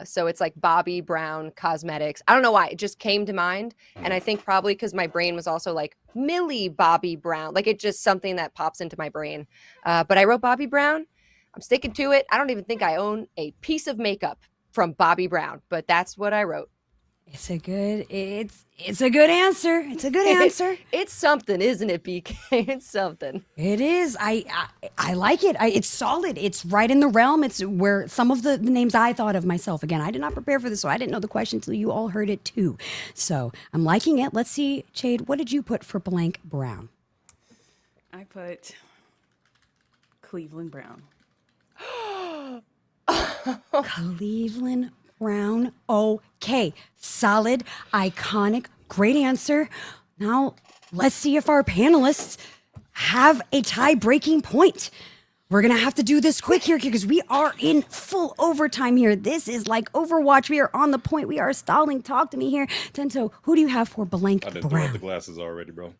So it's like Bobby Brown Cosmetics. I don't know why. It just came to mind. And I think probably because my brain was also like Millie Bobby Brown. Like it's just something that pops into my brain. But I wrote Bobby Brown. I'm sticking to it. I don't even think I own a piece of makeup from Bobby Brown, but that's what I wrote. It's a good answer. It's a good answer. It's something, isn't it, BK? It's something. It is. I like it. It's solid. It's right in the realm. It's where some of the names I thought of myself. Again, I did not prepare for this, so I didn't know the question until you all heard it too. So I'm liking it. Let's see, Jade, what did you put for blank brown? I put Cleveland Brown. Cleveland Brown. Okay. Solid, iconic, great answer. Now, let's see if our panelists have a tie-breaking point. We're going to have to do this quick here because we are in full overtime here. This is like Overwatch. We are on the point. We are stalling. Talk to me here. Tento, who do you have for blank I didn't throw out brown? the glasses already, bro.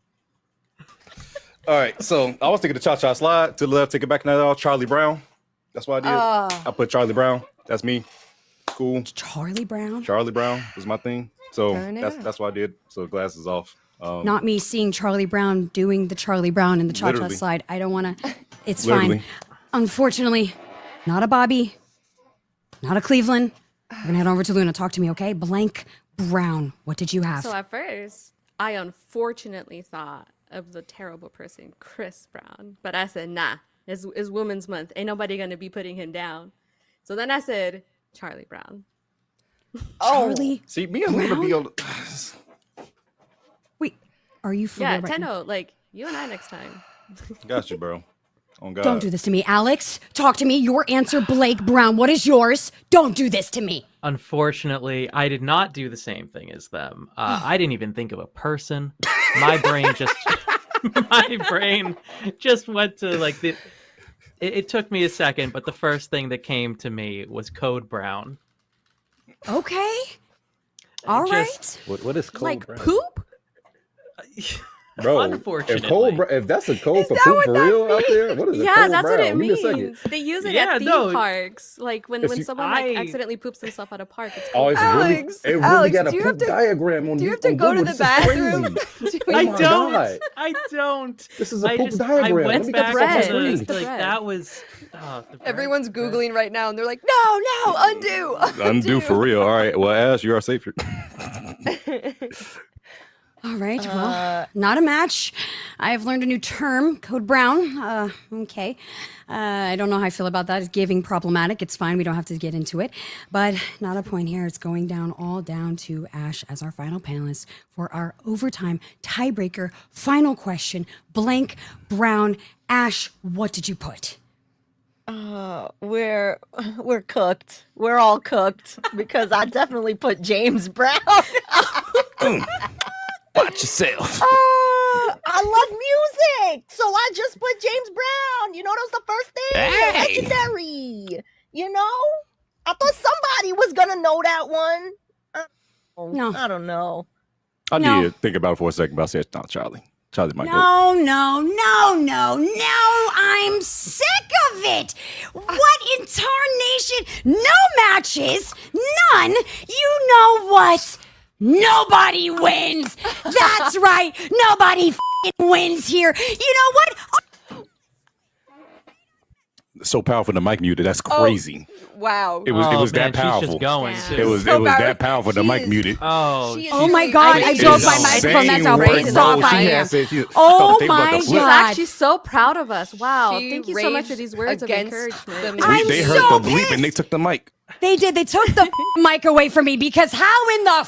All right, so I was thinking the cha-cha slide to the left, take it back now. Charlie Brown. That's what I did. I put Charlie Brown. That's me. Cool. Charlie Brown? Charlie Brown was my thing. So Turn it up. that's what I did. So glasses off. Not me seeing Charlie Brown doing the Charlie Brown in the cha-cha Literally. slide. I don't want to. It's Literally. fine. Unfortunately, not a Bobby, not a Cleveland. We're going to head over to Luna. Talk to me, okay? Blank Brown. What did you have? So at first, I unfortunately thought of the terrible person, Chris Brown. But I said, nah, it's Women's Month. Ain't nobody going to be putting him down. So then I said, Charlie Brown. Charlie See, me and Luna be on. Wait, are you for Yeah, real right now? Tenno, like, you and I next time. Got you, bro. On God. Don't do this to me, Alex. Talk to me. Your answer, Blake Brown. What is yours? Don't do this to me. Unfortunately, I did not do the same thing as them. I didn't even think of a person. My brain just went to like the. It took me a second, but the first thing that came to me was Code Brown. Okay. All right. What is Code Like Brown? poop? Bro, Unfortunately. if that's a code for that poop what for that real out there, what is a Yeah, code that's brown? what it Give me a second. means. They use it Yeah, at theme no. parks. Like when If you- someone like accidentally poops himself at a park. It's Oh, called it's Alex, really, it really Alex, got a do you have poop to- diagram on do you you have to on go to Google. the This is bathroom? crazy. Do Oh I my don't. God. I don't. This is a I poop just, diagram. I Let went me get back this on my to screen. the, like that was. Oh, the bread. Everyone's Googling right now and they're like, no, undo. Undo for real. All right. Well, Ash, you are safe here. All right. Well, not a match. I have learned a new term, code brown. Okay. I don't know how I feel about that. It's giving problematic. It's fine. We don't have to get into it. But not a point here. It's going down all down to Ash as our final panelist for our overtime tiebreaker final question. Blank brown. Ash, what did you put? We're cooked. We're all cooked because I definitely put James Brown. Watch yourself. I love music, so I just put James Brown. You know, that was the first thing. Hey. Legendary. You know, I thought somebody was gonna know that one. No, I don't know. I No. did think about it for a second, but I said, no, Charlie. Charlie might go. No. I'm sick of it. What in tarnation? No matches. None. You know what? Nobody wins. That's right. Nobody f***ing wins here. You know what? So powerful, the mic muted. That's crazy. Wow. It was Oh, that man, she's powerful. just going, It too. was So it was powerful. that powerful. The mic She is- muted. Oh, She is Oh my doing- God, I think drove she's my so microphone. That's Insane how work, racist bro. off I She am. had said she- I Oh thought the tape was my about to She's flip. God. actually so proud of us. Wow. She Thank you so much for raged these words of against encouragement. the I'm They so heard the bleep pissed. and they took the mic. They did. They took the mic away from me because how in the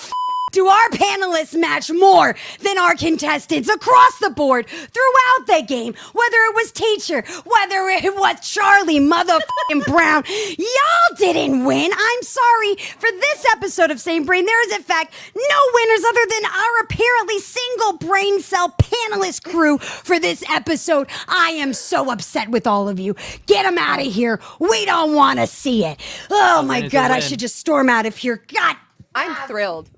do our panelists match more than our contestants across the board throughout the game? Whether it was Teacher, whether it was Charlie motherfucking Brown, y'all didn't win. I'm sorry. For this episode of Same Brain, there is in fact no winners other than our apparently single brain cell panelist crew for this episode. I am so upset with all of you. Get them out of here. We don't want to see it. Oh my win is a God, I win. should just storm out of here. God. I'm thrilled.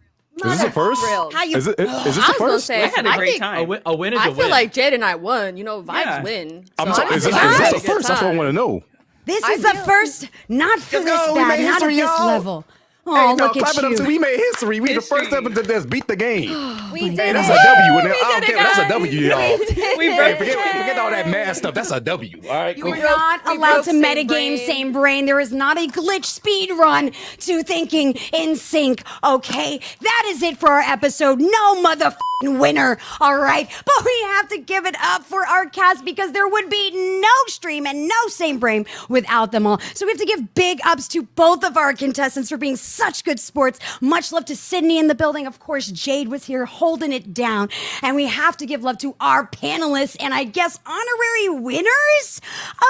Is this a first? Thrilled. How you? Is this I a was gonna first? say, I had a I great think- time. A win is a I win. feel like Jade and I won. You know, vibes Yeah. win. I'm So sorry. I Is think this we had a a good first? That's what I time. want to know. This is a first, not for Let's this go. We bad, made not at history, this y'all. level. Oh, Hey, no, look clap at it up you. to we made history. We the first History. ever to just beat the game. We my did Hey, it. that's a W. And We I don't did it, care. That's a guys. W, y'all. We Hey, broke forget all that mad stuff. That's a W. All right, You cool. are not we allowed broke to Same metagame Brain. same brain. There is not a glitch speed run to thinking in sync, okay? That is it for our episode. No motherfucking winner, all right? But we have to give it up for our cast because there would be no stream and no same brain without them all. So we have to give big ups to both of our contestants for being such good sports. Much love to Sydney in the building. Of course, Jade was here holding it down. And we have to give love to our panelists and I guess honorary winners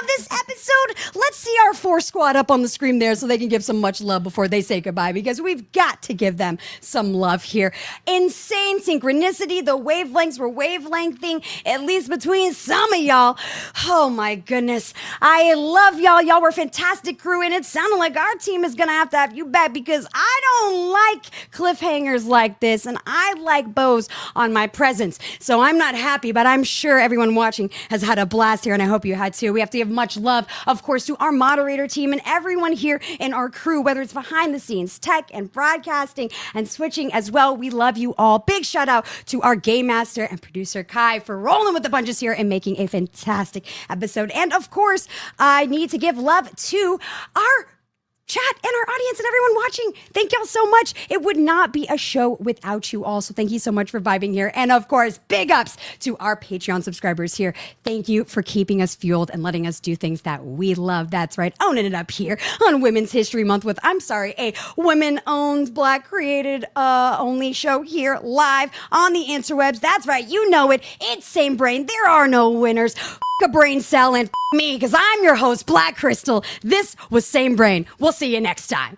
of this episode. Let's see our 4 squad up on the screen there so they can give some much love before they say goodbye because we've got to give them some love here. Insane synchronicity. The wavelengths were wavelengthing, at least between some of y'all. Oh my goodness. I love y'all. Y'all were fantastic crew and it sounded like our team is going to have you back because I don't like cliffhangers like this and I like bows on my presents. So I'm not happy, but I'm sure everyone watching has had a blast here and I hope you had too. We have to give much love, of course, to our moderator team and everyone here in our crew, whether it's behind the scenes, tech and broadcasting and switching as well. We love you all. Big shout out to our game master and producer Kai for rolling with the punches here and making a fantastic episode. And of course, I need to give love to our chat and our audience and everyone watching. Thank y'all so much. It would not be a show without you all. So thank you so much for vibing here. And of course, big ups to our Patreon subscribers here. Thank you for keeping us fueled and letting us do things that we love. That's right. Owning it up here on Women's History Month with, a women-owned, Black created only show here live on the interwebs. That's right. You know it. It's Same Brain. There are no winners. A brain cell and me because I'm your host, Black Crystal. This was Same Brain. We'll see you next time.